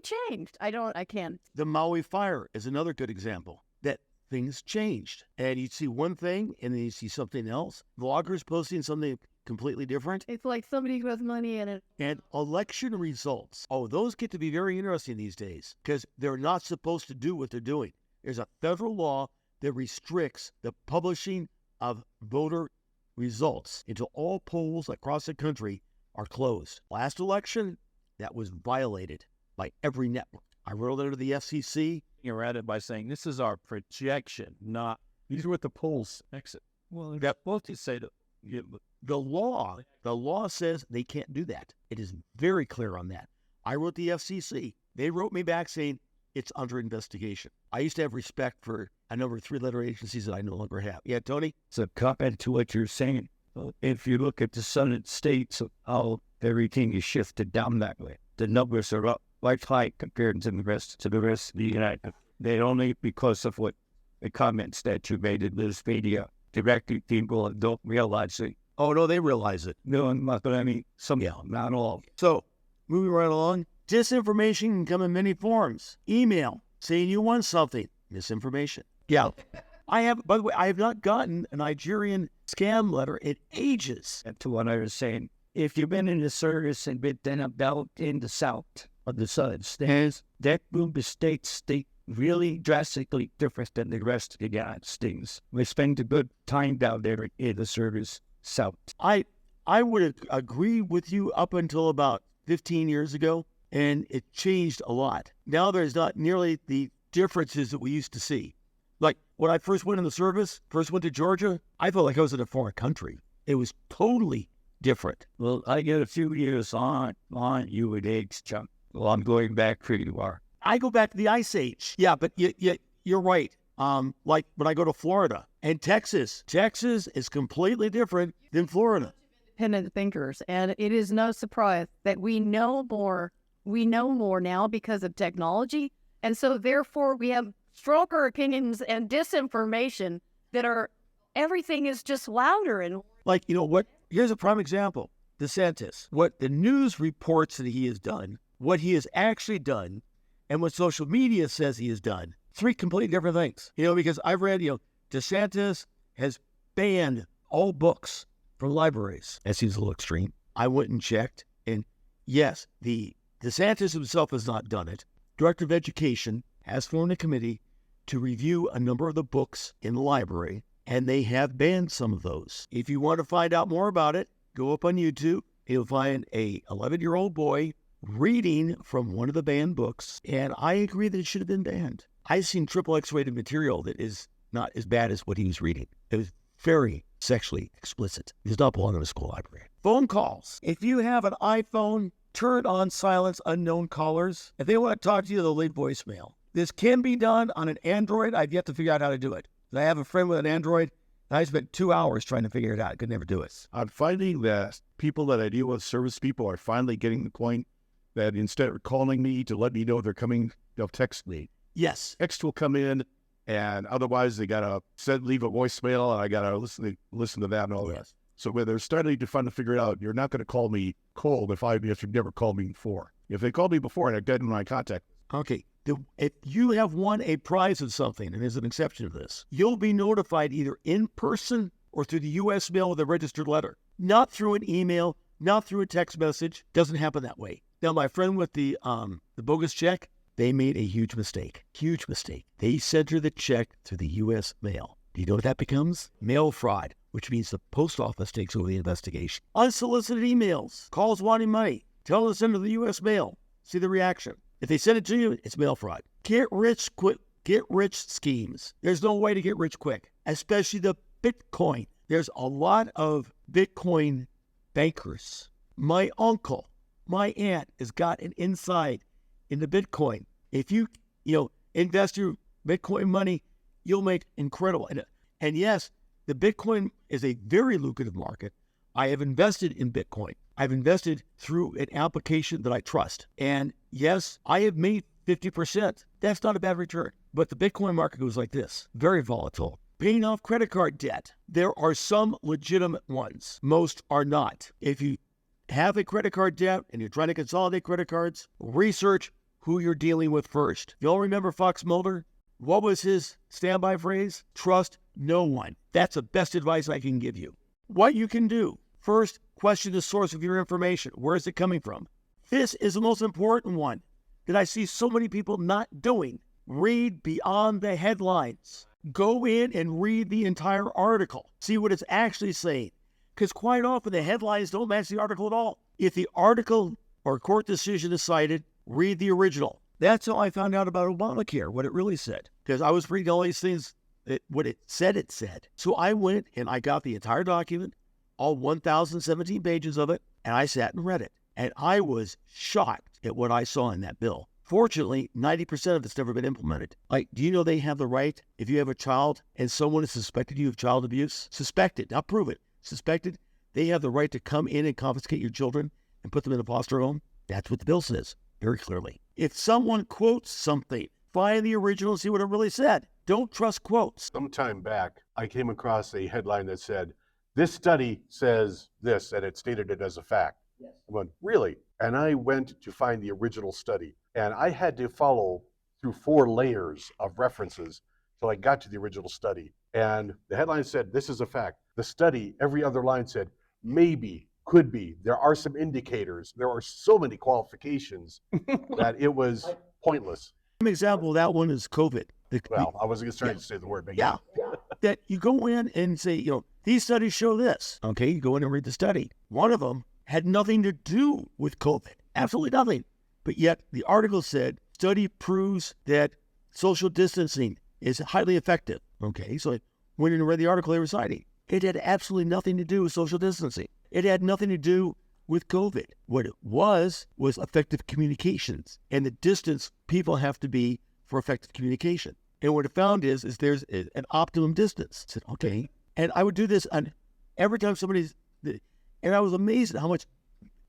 changed. I can't."
The Maui fire is another good example that things changed, and you see one thing and then you see something else. Vloggers posting something completely different.
It's like somebody who has money in it.
And election results. Oh, those get to be very interesting these days because they're not supposed to do what they're doing. There's a federal law that restricts the publishing of voter results until all polls across the country are closed. Last election, that was violated by every network. I wrote a letter to the FCC.
You're at it by saying this is our projection, not these are what the polls exit. Well,
That-
both to say that
The law says they can't do that. It is very clear on that. I wrote the FCC. They wrote me back saying it's under investigation. I used to have respect for a number of three-letter agencies that I no longer have. Yeah, Tony?
it's a comment to what you're saying. If you look at the Southern states of how everything is shifted down that way, the numbers are up quite high compared to the rest of the United. They only because of what the comments that you made in this media directly people don't realize it.
Oh, no, they realize it.
No, but I mean, some, not all.
So, moving right along, disinformation can come in many forms. Email saying you want something, misinformation. Yeah. By the way, I have not gotten a Nigerian scam letter in ages.
And to what I was saying, if you've been in the service and been then about in the south of the Southern states, that will be state really drastically different than the rest of the United States. We spend a good time down there in the service south.
I would agree with you up until about 15 years ago, and it changed a lot. Now there's not nearly the differences that we used to see. Like when I first went in the service, first went to Georgia, I felt like I was in a foreign country. It was totally different.
Well, I get a few years on UNH, Chuck. Well, I'm going back pretty far.
I go back to the Ice Age. Yeah, but you're right. Like when I go to Florida and Texas is completely different than Florida.
Independent thinkers, and it is no surprise that we know more now because of technology, and so therefore we have stronger opinions and disinformation that are everything is just louder. And
like, you know what? Here's a prime example. DeSantis, what the news reports that he has done, what he has actually done, and what social media says he has done. Three completely different things. Because I've read, DeSantis has banned all books from libraries. That seems a little extreme. I went and checked, and yes, the DeSantis himself has not done it. Director of Education has formed a committee to review a number of the books in the library, and they have banned some of those. If you want to find out more about it, go up on YouTube. You'll find a 11-year-old boy reading from one of the banned books, and I agree that it should have been banned. I've seen triple X-rated material that is not as bad as what he was reading. It was very sexually explicit. It does not belong in a school library. Phone calls. If you have an iPhone, turn on silence unknown callers. If they want to talk to you, they'll leave voicemail. This can be done on an Android. I've yet to figure out how to do it. I have a friend with an Android, and I spent 2 hours trying to figure it out. I could never do it.
I'm finding that people that I deal with, service people, are finally getting the point that instead of calling me to let me know they're coming, they'll text me.
Yes.
Text will come in, and otherwise they gotta leave a voicemail, and I gotta listen to that and all that. So when they're starting to finally figure it out, you're not gonna call me cold if you've never called me before. If they called me before and I get in my contact.
Okay. If you have won a prize of something, and there's an exception to this, you'll be notified either in person or through the U.S. mail with a registered letter. Not through an email, not through a text message. Doesn't happen that way. Now, my friend with the bogus check, they made a huge mistake. Huge mistake. They sent her the check through the U.S. mail. Do you know what that becomes? Mail fraud, which means the post office takes over the investigation. Unsolicited emails, calls wanting money. Tell them to send it to the U.S. mail. See the reaction. If they send it to you, it's mail fraud. Get rich schemes. There's no way to get rich quick, especially the Bitcoin. There's a lot of Bitcoin bankers. My uncle, my aunt has got an insight into Bitcoin. If you invest your Bitcoin money,
you'll make incredible. And yes, the Bitcoin is a very lucrative market. I have invested in Bitcoin. I've invested through an application that I trust. And yes, I have made 50%. That's not a bad return. But the Bitcoin market goes like this, very volatile. Paying off credit card debt. There are some legitimate ones. Most are not. If you have a credit card debt and you're trying to consolidate credit cards, research who you're dealing with first. You all remember Fox Mulder? What was his standby phrase? Trust no one. That's the best advice I can give you. What you can do, first, question the source of your information. Where is it coming from? This is the most important one that I see so many people not doing. Read beyond the headlines. Go in and read the entire article. See what it's actually saying. Because quite often the headlines don't match the article at all. If the article or court decision is cited, read the original. That's how I found out about Obamacare, what it really said. Because I was reading all these things, what it said. So I went and I got the entire document, all 1,017 pages of it, and I sat and read it. And I was shocked at what I saw in that bill. Fortunately, 90% of it's never been implemented. Like, do you know they have the right, if you have a child and someone is suspected you of child abuse, suspected, not prove it, suspected, they have the right to come in and confiscate your children and put them in a foster home? That's what the bill says, very clearly. If someone quotes something, find the original and see what it really said. Don't trust quotes.
Some time back, I came across a headline that said, this study says this, and it stated it as a fact.
Yes.
I went, really? And I went to find the original study. And I had to follow through 4 layers of references till I got to the original study. And the headline said, this is a fact. The study, every other line said, maybe, could be. There are some indicators. There are so many qualifications that it was pointless.
An example of that one is COVID.
Well, I wasn't starting to say the word, but yeah.
That you go in and say, these studies show this. Okay, you go in and read the study. One of them had nothing to do with COVID. Absolutely nothing. But yet the article said, study proves that social distancing is highly effective. Okay, so I went in and read the article they were citing. It had absolutely nothing to do with social distancing. It had nothing to do with COVID. What it was effective communications and the distance people have to be for effective communication. And what it found is there's an optimum distance. I said, okay. And I would do this on every time and I was amazed at how much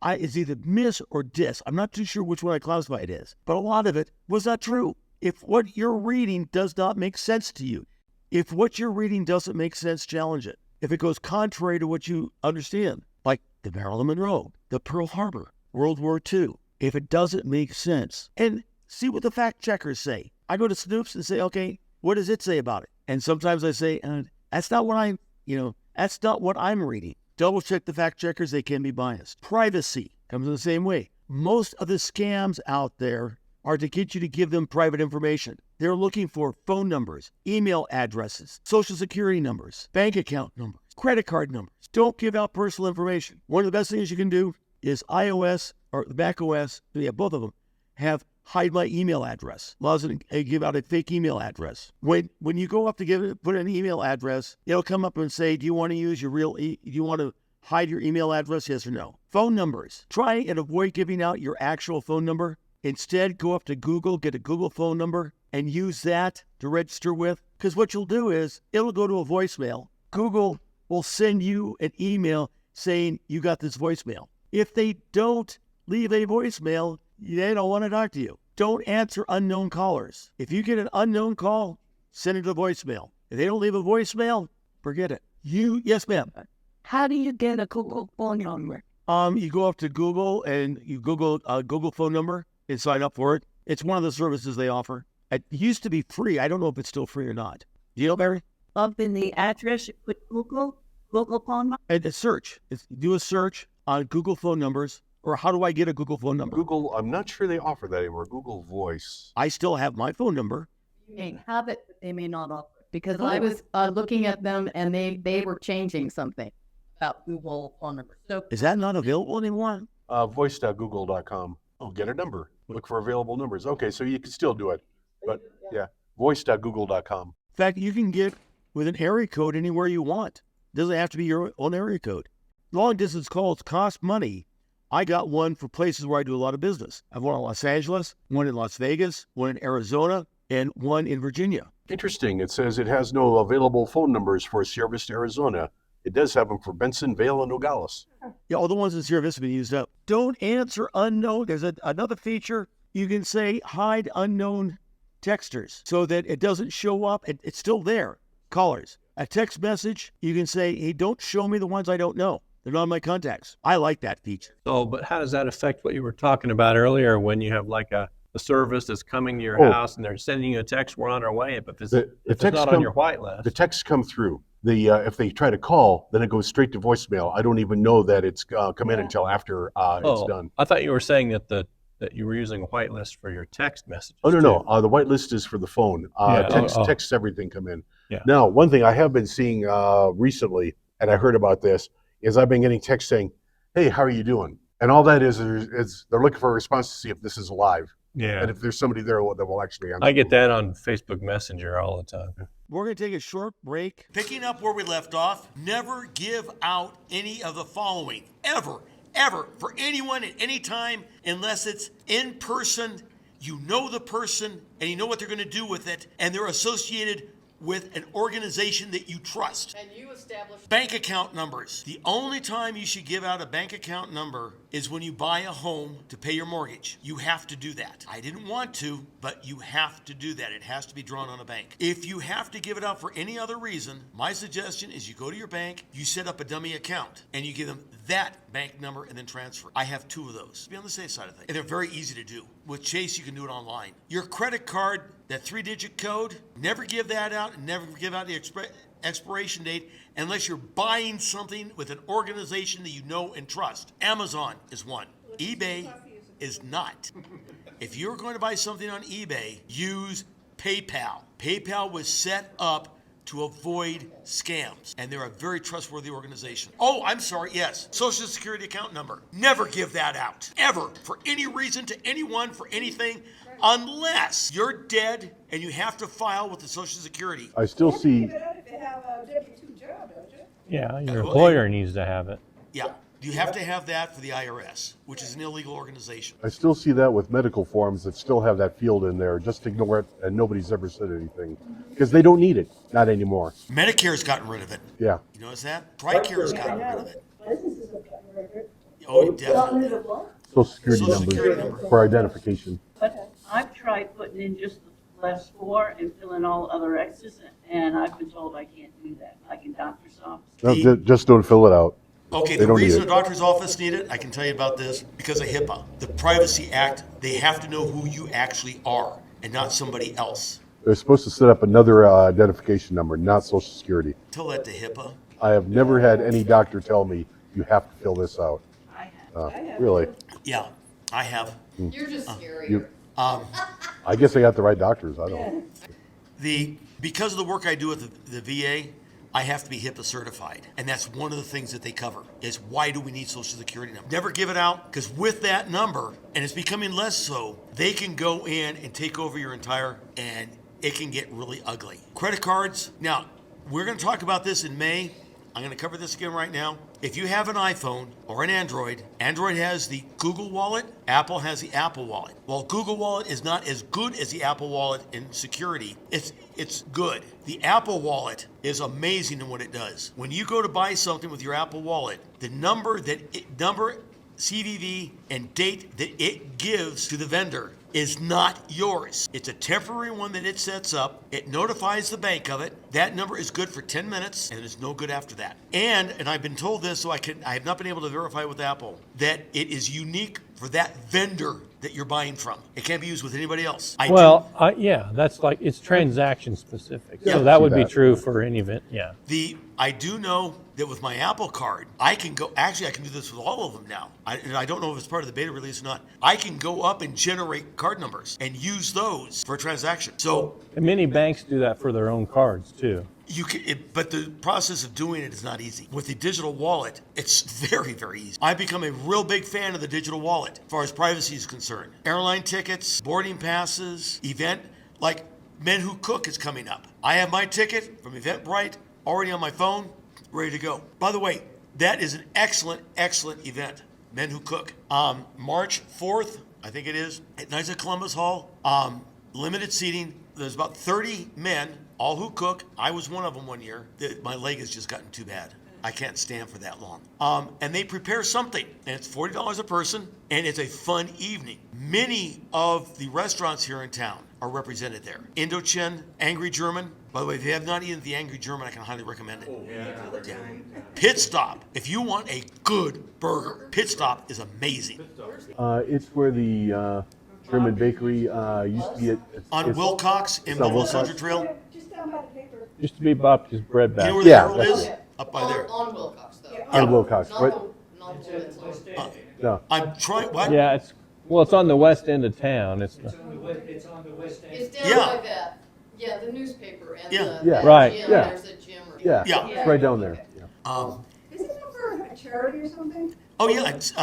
it's either miss or dis. I'm not too sure which one I classify it as, but a lot of it was not true. If what you're reading does not make sense to you, if what you're reading doesn't make sense, challenge it. If it goes contrary to what you understand, like the Marilyn Monroe, the Pearl Harbor, World War II, if it doesn't make sense, and see what the fact checkers say. I go to Snoops and say, okay, what does it say about it? And sometimes I say, that's not what that's not what I'm reading. Double check the fact checkers, they can be biased. Privacy comes in the same way. Most of the scams out there are to get you to give them private information. They're looking for phone numbers, email addresses, social security numbers, bank account numbers, credit card numbers. Don't give out personal information. One of the best things you can do is iOS or the Mac OS, both of them, have hide my email address. Allows it to give out a fake email address. When you go up to put an email address, it'll come up and say, do you want to use your do you want to hide your email address? Yes or no. Phone numbers. Try and avoid giving out your actual phone number. Instead, go up to Google, get a Google phone number, and use that to register with. Because what you'll do is, it'll go to a voicemail. Google will send you an email saying you got this voicemail. If they don't leave a voicemail, they don't want to talk to you. Don't answer unknown callers. If you get an unknown call, send it to voicemail. If they don't leave a voicemail, forget it. Yes, ma'am.
How do you get a Google phone number?
You go up to Google and you Google Google phone number and sign up for it. It's one of the services they offer. It used to be free. I don't know if it's still free or not. Do you know, Barry?
Up in the address, you put Google phone number?
And do a search on Google phone numbers, or how do I get a Google phone number?
Google, I'm not sure they offer that anymore. Google Voice.
I still have my phone number.
You may have it, but they may not offer it. Because I was looking at them and they were changing something about Google phone numbers. So
is that not available anymore?
Voice.google.com. Oh, get a number. Look for available numbers. Okay, so you can still do it. But yeah, voice.google.com.
In fact, you can get with an area code anywhere you want. It doesn't have to be your own area code. Long distance calls cost money. I got one for places where I do a lot of business. I've one in Los Angeles, one in Las Vegas, one in Arizona, and one in Virginia.
Interesting. It says it has no available phone numbers for Sierra Vista, Arizona. It does have them for Benson, Vale, and Nogales.
Yeah, all the ones in Sierra Vista have been used up. Don't answer unknown. There's another feature. You can say hide unknown texters so that it doesn't show up. It's still there. Callers. A text message, you can say, hey, don't show me the ones I don't know. They're not my contacts. I like that feature.
So, but how does that affect what you were talking about earlier when you have like a service that's coming to your house and they're sending you a text, we're on our way, but if it's not on your whitelist.
The texts come through. If they try to call, then it goes straight to voicemail. I don't even know that it's come in until after it's done.
I thought you were saying that you were using a whitelist for your text messages.
Oh, no. The whitelist is for the phone. Texts, everything come in.
Yeah.
Now, one thing I have been seeing recently, and I heard about this, is I've been getting texts saying, hey, how are you doing? And all that is they're looking for a response to see if this is live.
Yeah.
And if there's somebody there that will actually answer.
I get that on Facebook Messenger all the time.
We're going to take a short break.
Picking up where we left off, never give out any of the following, ever, for anyone at any time, unless it's in person, you know the person, and you know what they're going to do with it, and they're associated with an organization that you trust.
And you establish
Bank account numbers. The only time you should give out a bank account number is when you buy a home to pay your mortgage. You have to do that. I didn't want to, but you have to do that. It has to be drawn on a bank. If you have to give it out for any other reason, my suggestion is you go to your bank, you set up a dummy account, and you give them that bank number and then transfer. I have 2 of those. Be on the safe side of things. And they're very easy to do. With Chase, you can do it online. Your credit card, that 3-digit code, never give that out and never give out the expiration date unless you're buying something with an organization that you know and trust. Amazon is one. eBay is not. If you're going to buy something on eBay, use PayPal. PayPal was set up to avoid scams, and they're a very trustworthy organization. Oh, I'm sorry, yes. Social Security account number. Never give that out, ever, for any reason, to anyone, for anything, unless you're dead and you have to file with the Social Security.
I still see.
Yeah, your employer needs to have it.
Yeah, you have to have that for the IRS, which is an illegal organization.
I still see that with medical forms that still have that field in there. Just ignore it, and nobody's ever said anything because they don't need it. Not anymore.
Medicare's gotten rid of it.
Yeah.
You notice that? TRICARE's gotten rid of it. Oh, definitely.
Social Security number for identification.
But I've tried putting in just the last 4 and filling all other X's, and I've been told I can't do that, like in doctor's office.
No, just don't fill it out.
Okay,
They
the
don't need
reason a
it.
doctor's office need it, I can tell you about this, because of HIPAA. The Privacy Act, they have to know who you actually are and not somebody else.
They're supposed to set up another identification number, not Social Security.
Tell that to HIPAA.
I have never had any doctor tell me you have to fill this out.
I have.
Really?
Yeah, I have.
You're just scarier.
I guess I got the right doctors. I don't know.
Because of the work I do with the VA, I have to be HIPAA certified. And that's one of the things that they cover is why do we need Social Security number? Never give it out, because with that number, and it's becoming less so, they can go in and take over your entire, and it can get really ugly. Credit cards. Now, we're going to talk about this in May. I'm going to cover this again right now. If you have an iPhone or an Android, Android has the Google Wallet, Apple has the Apple Wallet. While Google Wallet is not as good as the Apple Wallet in security, it's good. The Apple Wallet is amazing in what it does. When you go to buy something with your Apple Wallet, the number, CVV, and date that it gives to the vendor is not yours. It's a temporary one that it sets up. It notifies the bank of it. That number is good for 10 minutes, and it's no good after that. And I've been told this, so I have not been able to verify with Apple, that it is unique for that vendor that you're buying from. It can't be used with anybody else.
Yeah, that's like, it's transaction specific.
Yeah.
So that would be true for any event, yeah.
I do know that with my Apple card, I can go, actually I can do this with all of them now. I don't know if it's part of the beta release or not. I can go up and generate card numbers and use those for a transaction. So,
And many banks do that for their own cards too.
but the process of doing it is not easy. With the digital wallet, it's very, very easy. I've become a real big fan of the digital wallet as far as privacy is concerned. Airline tickets, boarding passes, event, like Men Who Cook is coming up. I have my ticket from Eventbrite already on my phone, ready to go. By the way, that is an excellent, excellent event. Men Who Cook. March 4th, I think it is, at Knights of Columbus Hall. limited seating. There's about 30 men, all who cook. I was one of them one year. My leg has just gotten too bad. I can't stand for that long. And they prepare something, and it's $40 a person, and it's a fun evening. Many of the restaurants here in town are represented there. Indochine, Angry German. By the way, if you have not eaten the Angry German, I can highly recommend it. Yeah. Pit Stop. If you want a good burger, Pit Stop is amazing.
It's where the German bakery used to be
on Wilcox in Buffalo Soldier Trail.
Just down by the paper.
Used to be Bob's Bread Back.
You know where the Herald is? Up by there.
On Wilcox, though.
On Wilcox,
Not
right?
not the one that's on.
No.
I'm trying, what?
Yeah, it's on the west end of town. It's
It's on the west end.
It's down
Yeah.
by that, the newspaper and
Yeah.
the
Yeah.
Right.
gym.
Yeah.
There's a gym.
Yeah,
Yeah.
it's right down there. Yeah.
Isn't it for a charity or something?
Oh yeah, it's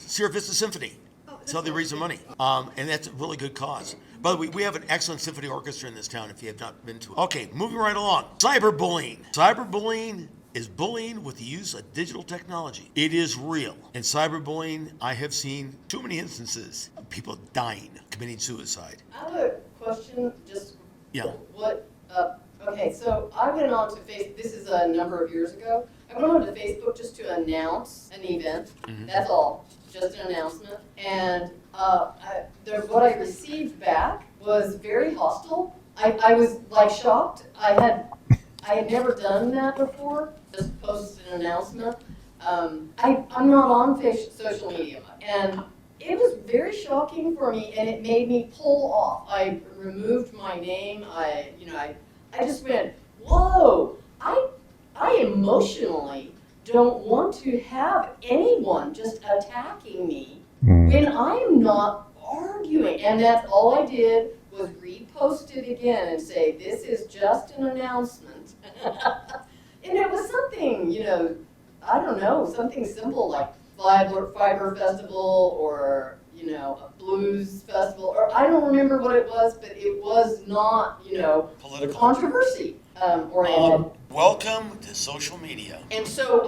Sierra Vista Symphony. That's how they raise their money. And that's a really good cause. By the way, we have an excellent symphony orchestra in this town if you have not been to it. Okay, moving right along. Cyberbullying. Cyberbullying is bullying with the use of digital technology. It is real. And cyberbullying, I have seen too many instances of people dying, committing suicide.
I have a question, just
Yeah.
okay, so I went on to Facebook, this is a number of years ago. I went on to Facebook just to announce an event, that's all, just an announcement. And what I received back was very hostile. I was like shocked. I had never done that before, just posted an announcement. I'm not on social media, and it was very shocking for me, and it made me pull off. I removed my name. I just went, whoa! I emotionally don't want to have anyone just attacking me when I am not arguing. And that's all I did was repost it again and say, this is just an announcement. And it was something, I don't know, something simple like Fiber Festival or, a blues festival, or I don't remember what it was, but it was not,
Political.
controversy oriented.
Welcome to social media.
And so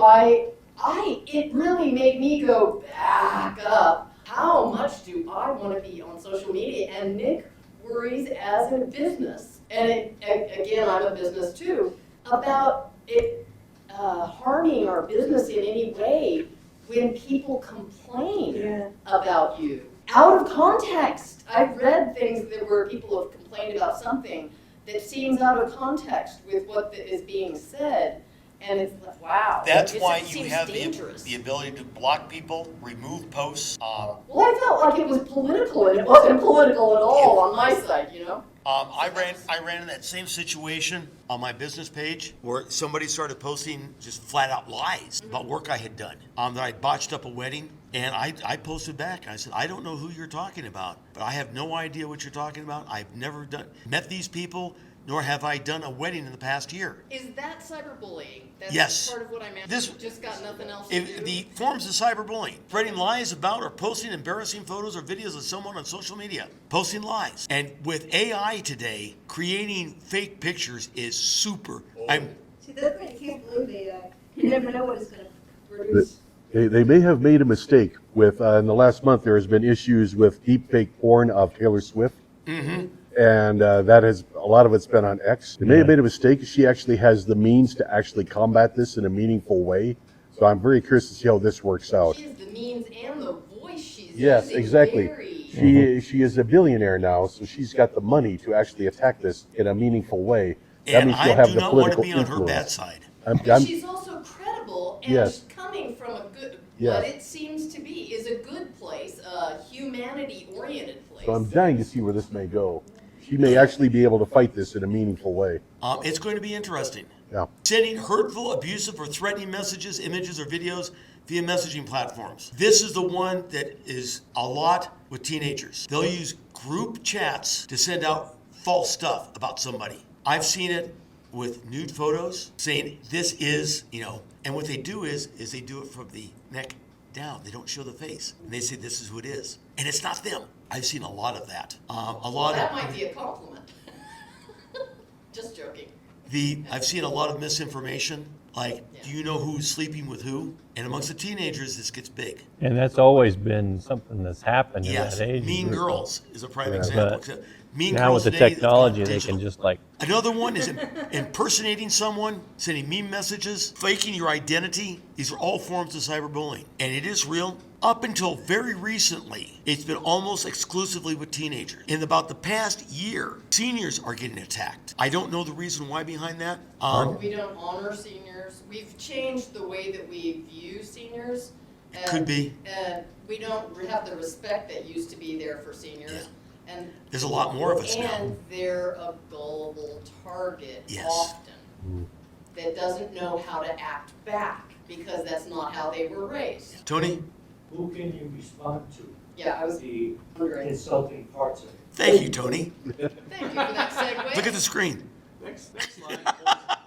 it really made me go back up. How much do I want to be on social media? And Nick worries as a business, and again, I'm a business too, about it harming our business in any way when people complain about you. Out of context. I've read things where people have complained about something that seems out of context with what is being said. And it's like, wow.
That's
it
why you
seems
have
dangerous.
the ability to block people, remove posts.
Well, I felt like it was political, and it wasn't political at all on my side,
I ran in that same situation on my business page where somebody started posting just flat out lies about work I had done. That I botched up a wedding, and I posted back. I said, I don't know who you're talking about, but I have no idea what you're talking about. I've never met these people, nor have I done a wedding in the past year.
Is that cyberbullying? That's
Yes.
part of what I meant.
This-
Just got nothing else to do.
The forms of cyberbullying, spreading lies about or posting embarrassing photos or videos of someone on social media, posting lies. And with AI today, creating fake pictures is super.
See, that's why you can't believe AI. You never know what it's going to produce.
They may have made a mistake with, in the last month, there has been issues with deepfake porn of Taylor Swift. And that has, a lot of it's been on X. They may have made a mistake. She actually has the means to actually combat this in a meaningful way. So I'm very curious to see how this works out.
She has the means and the voice she's
Yes,
using.
exactly. She is a billionaire now, so she's got the money to actually attack this in a meaningful way. That
And
means she'll
I
have
do
the
not want to
political
be on her bad
influence.
side.
But she's also credible and
Yes.
coming from a good,
Yes.
what it seems to be is a good place, a humanity-oriented place.
So I'm dying to see where this may go. She may actually be able to fight this in a meaningful way.
It's going to be interesting.
Yeah.
Sending hurtful, abusive, or threatening messages, images, or videos via messaging platforms. This is the one that is a lot with teenagers. They'll use group chats to send out false stuff about somebody. I've seen it with nude photos saying this is, and what they do is they do it from the neck down. They don't show the face. And they say this is who it is. And it's not them. I've seen a lot of that.
That might be a compliment. Just joking.
I've seen a lot of misinformation. Like, do you know who's sleeping with who? And amongst the teenagers, this gets big.
And that's always been something that's happened in
Yes,
that age
Mean
group.
Girls is a prime example. Mean
Now
Girls
with the
Today, that's gone
technology, they
digital.
can just like,
Another one is impersonating someone, sending meme messages, faking your identity. These are all forms of cyberbullying. And it is real. Up until very recently, it's been almost exclusively with teenagers. In about the past year, seniors are getting attacked. I don't know the reason why behind that.
We don't honor seniors. We've changed the way that we view seniors.
It could be.
And we don't have the respect that used to be there for seniors.
Yeah.
And
There's a lot more of us now.
And they're a gullible target
Yes.
often that doesn't know how to act back because that's not how they were raised.
Tony?
Who can you respond to?
Yeah, I was
The
wondering.
insulting parts of it.
Thank you, Tony.
Thank you for that segue.
Look at the screen.
Next slide. I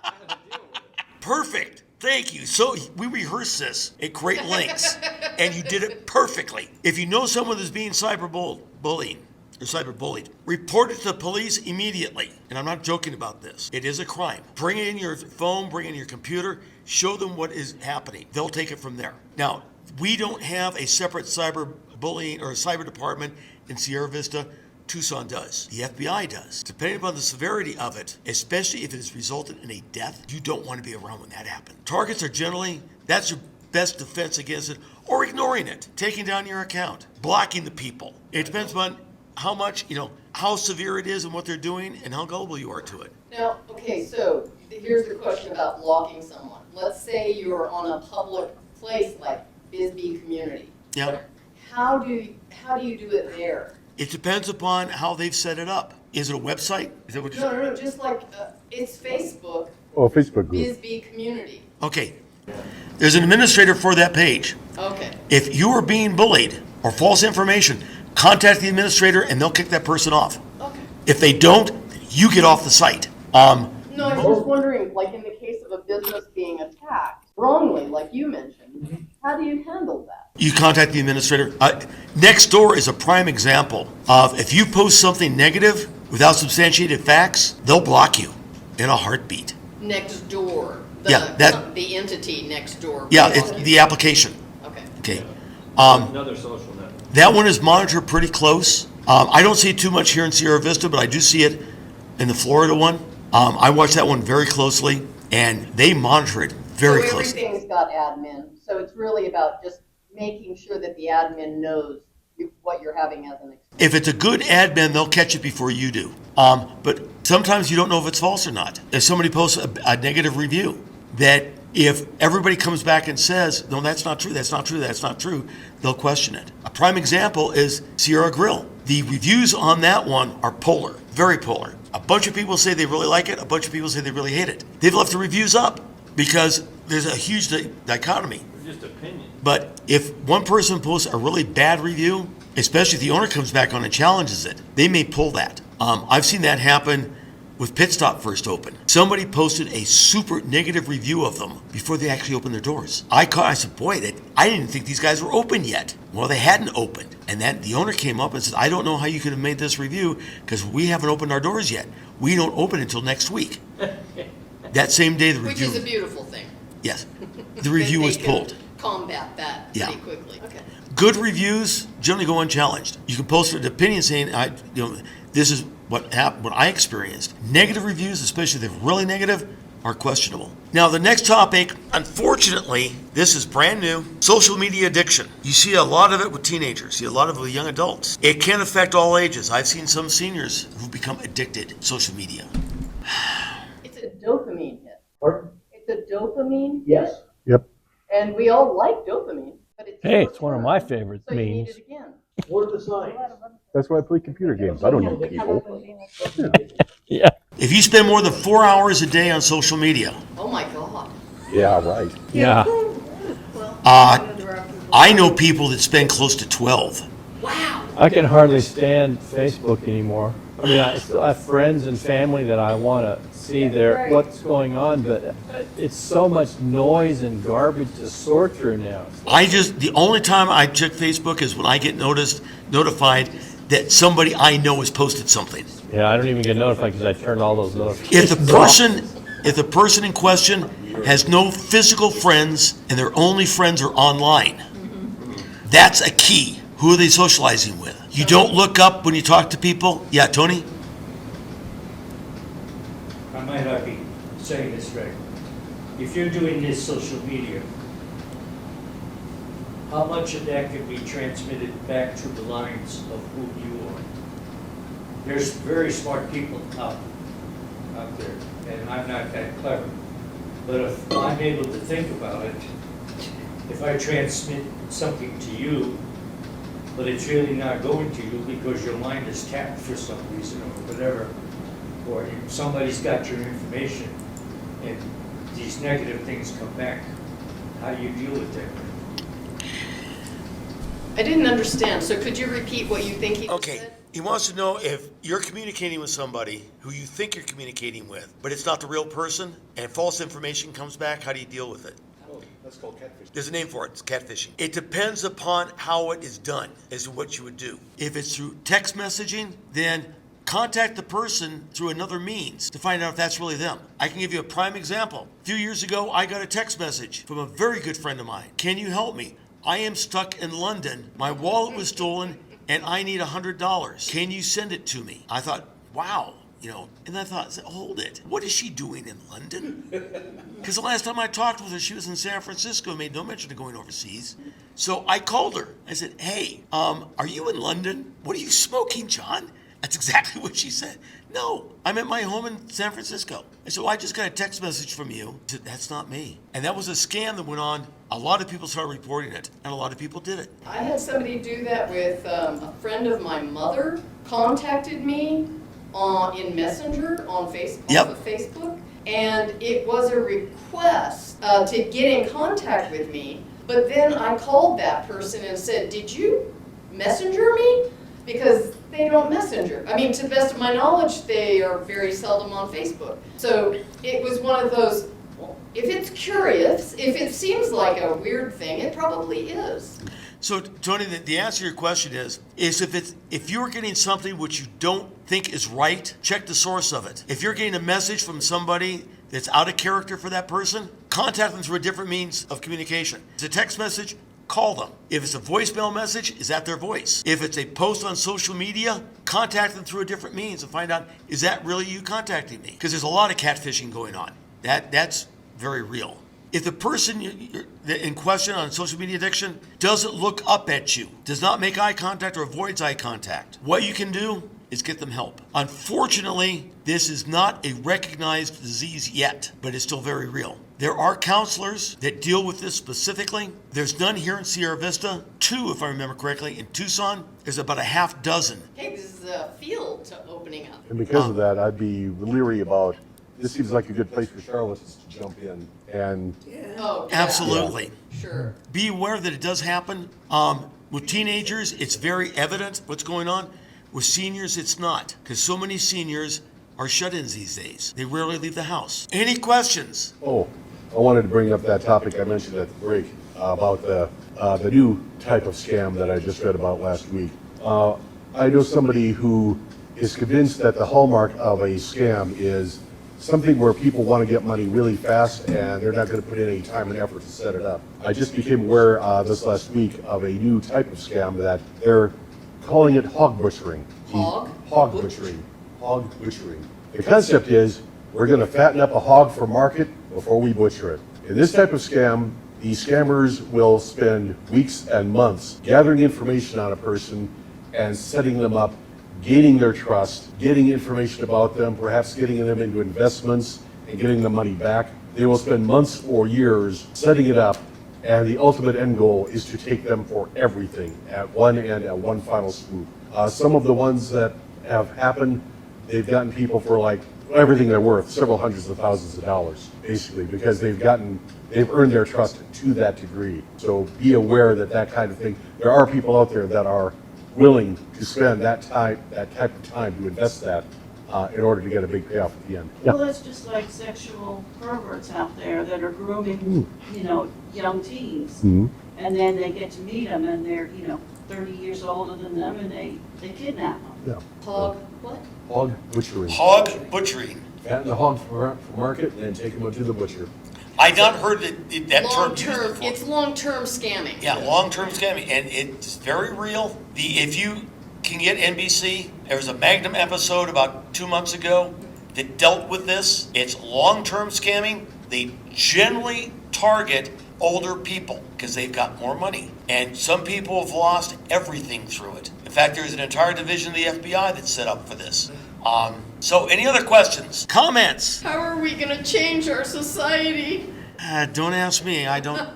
had to deal with it.
Perfect. Thank you. So we rehearsed this at great lengths, and you did it perfectly. If you know someone that's being cyberbullied, report it to the police immediately. And I'm not joking about this. It is a crime. Bring it in your phone, bring it in your computer, show them what is happening. They'll take it from there. Now, we don't have a separate cyberbullying or a cyber department in Sierra Vista. Tucson does. The FBI does. Depending upon the severity of it, especially if it has resulted in a death, you don't want to be around when that happens. Targets are generally, that's your best defense against it, or ignoring it, taking down your account, blocking the people. It depends upon how much, how severe it is and what they're doing and how gullible you are to it.
Now, okay, so here's the question about blocking someone. Let's say you're on a public place like Bisbee Community.
Yeah.
How do you do it there?
It depends upon how they've set it up. Is it a website? Is that what you're
No, just like it's Facebook.
Oh, Facebook group.
Bisbee Community.
Okay. There's an administrator for that page.
Okay.
If you are being bullied or false information, contact the administrator and they'll kick that person off.
Okay.
If they don't, you get off the site.
No, I was just wondering, like in the case of a business being attacked wrongly, like you mentioned, how do you handle that?
You contact the administrator. Nextdoor is a prime example of if you post something negative without substantiated facts, they'll block you in a heartbeat.
Nextdoor. The entity Nextdoor.
Yeah, it's the application.
Okay.
Okay.
Another social network.
That one is monitored pretty close. I don't see it too much here in Sierra Vista, but I do see it in the Florida one. I watch that one very closely, and they monitor it very closely.
So everything's got admin. So it's really about just making sure that the admin knows what you're having as an experience.
If it's a good admin, they'll catch it before you do. But sometimes you don't know if it's false or not. If somebody posts a negative review, that if everybody comes back and says, no, that's not true, that's not true, that's not true, they'll question it. A prime example is Sierra Grill. The reviews on that one are polar, very polar. A bunch of people say they really like it, a bunch of people say they really hate it. They've left the reviews up because there's a huge dichotomy.
Just opinion.
But if one person posts a really bad review, especially if the owner comes back on and challenges it, they may pull that. I've seen that happen with Pit Stop first opened. Somebody posted a super negative review of them before they actually opened their doors. I said, boy, I didn't think these guys were open yet. Well, they hadn't opened. And then the owner came up and said, I don't know how you could have made this review because we haven't opened our doors yet. We don't open until next week. That same day, the review.
Which is a beautiful thing.
Yes. The review was pulled.
Combat that pretty quickly. Okay.
Good reviews generally go unchallenged. You can post an opinion saying, this is what I experienced. Negative reviews, especially if they're really negative, are questionable. Now, the next topic, unfortunately, this is brand new, social media addiction. You see a lot of it with teenagers, you see a lot of it with young adults. It can affect all ages. I've seen some seniors who've become addicted to social media.
It's a dopamine hit.
Pardon?
It's a dopamine hit.
Yes.
Yep.
And we all like dopamine, but it's
hey, it's one of my favorite
so you need
memes.
it again.
What are the signs?
That's why I play computer games. I don't need people.
Yeah.
If you spend more than 4 hours a day on social media,
Oh my God.
Yeah, right.
Yeah.
I know people that spend close to 12.
Wow.
I can hardly stand Facebook anymore. I mean, I still have friends and family that I want to see what's going on, but it's so much noise and garbage to sort through now.
The only time I check Facebook is when I get notified that somebody I know has posted something.
Yeah, I don't even get notified because I turned all those notifications
If the person in question has no physical friends and their only friends are online, that's a key. Who are they socializing with? You don't look up when you talk to people. Yeah, Tony?
saying this right. If you're doing this social media, how much of that can be transmitted back through the lines of who you are? There's very smart people out there, and I'm not that clever. But if I'm able to think about it, if I transmit something to you, but it's really not going to you because your mind is tapped for some reason or whatever, or if somebody's got your information and these negative things come back, how do you deal with that?
I didn't understand, so could you repeat what you think he just
Okay,
said?
he wants to know if you're communicating with somebody who you think you're communicating with, but it's not the real person, and false information comes back, how do you deal with it?
That's called catfish.
There's a name for it, it's catfishing. It depends upon how it is done as to what you would do. If it's through text messaging, then contact the person through another means to find out if that's really them. I can give you a prime example. A few years ago, I got a text message from a very good friend of mine. Can you help me? I am stuck in London. My wallet was stolen and I need $100. Can you send it to me? I thought, wow, and I thought, hold it. What is she doing in London? Because the last time I talked with her, she was in San Francisco and made no mention of going overseas. So I called her. I said, hey, are you in London? What are you smoking, John? That's exactly what she said. No, I'm at my home in San Francisco. And so I just got a text message from you. I said, that's not me. And that was a scam that went on. A lot of people started reporting it, and a lot of people did it.
I had somebody do that with a friend of my mother contacted me in Messenger on Facebook,
Yep.
off of Facebook, and it was a request to get in contact with me. But then I called that person and said, did you messenger me? Because they don't messenger. I mean, to the best of my knowledge, they are very seldom on Facebook. So it was one of those, well, if it's curious, if it seems like a weird thing, it probably is.
So, Tony, the answer to your question is if you're getting something which you don't think is right, check the source of it. If you're getting a message from somebody that's out of character for that person, contact them through a different means of communication. If it's a text message, call them. If it's a voicemail message, is that their voice? If it's a post on social media, contact them through a different means and find out, is that really you contacting me? Because there's a lot of catfishing going on. That's very real. If the person in question on social media addiction doesn't look up at you, does not make eye contact or avoids eye contact, what you can do is get them help. Unfortunately, this is not a recognized disease yet, but it's still very real. There are counselors that deal with this specifically. There's none here in Sierra Vista, 2, if I remember correctly. In Tucson, there's about a half dozen.
Hey, this is a field opening up.
And because of that, I'd be leery about, this seems like a good place for charlatans to jump in and
Oh, yeah.
Absolutely.
Sure.
Be aware that it does happen. With teenagers, it's very evident what's going on. With seniors, it's not, because so many seniors are shut-ins these days. They rarely leave the house. Any questions?
Oh, I wanted to bring up that topic I mentioned at the break about the new type of scam that I just read about last week. I know somebody who is convinced that the hallmark of a scam is something where people want to get money really fast and they're not going to put in any time and effort to set it up. I just became aware this last week of a new type of scam that they're calling it hog butchering. Hog butchering. Hog butchering. The concept is we're going to fatten up a hog for market before we butcher it. In this type of scam, the scammers will spend weeks and months gathering information on a person and setting them up, gaining their trust, getting information about them, perhaps getting them into investments and getting the money back. They will spend months or years setting it up, and the ultimate end goal is to take them for everything at one end, at one final swoop. Some of the ones that have happened, they've gotten people for like everything they're worth, several hundreds of thousands of dollars, basically, because they've earned their trust to that degree. So be aware that kind of thing, there are people out there that are willing to spend that type of time to invest that in order to get a big payoff at the end.
Well, that's just like sexual perverts out there that are grooming, young teens.
Mm-hmm.
And then they get to meet them and they're, 30 years older than them and they kidnap them.
Yeah.
Hog, what?
Hog butchering.
Hog butchering.
Fatten the hog for market and then take them to the butcher.
I not heard that term used
Long-term,
before.
it's long-term scamming.
Yeah, long-term scamming, and it's very real. If you can get NBC, there was a Magnum episode about 2 months ago. that dealt with this. It's long-term scamming. They generally target older people because they've got more money. And some people have lost everything through it. In fact, there's an entire division of the FBI that's set up for this. So any other questions? Comments?
How are we going to change our society?
Don't ask me. I don't.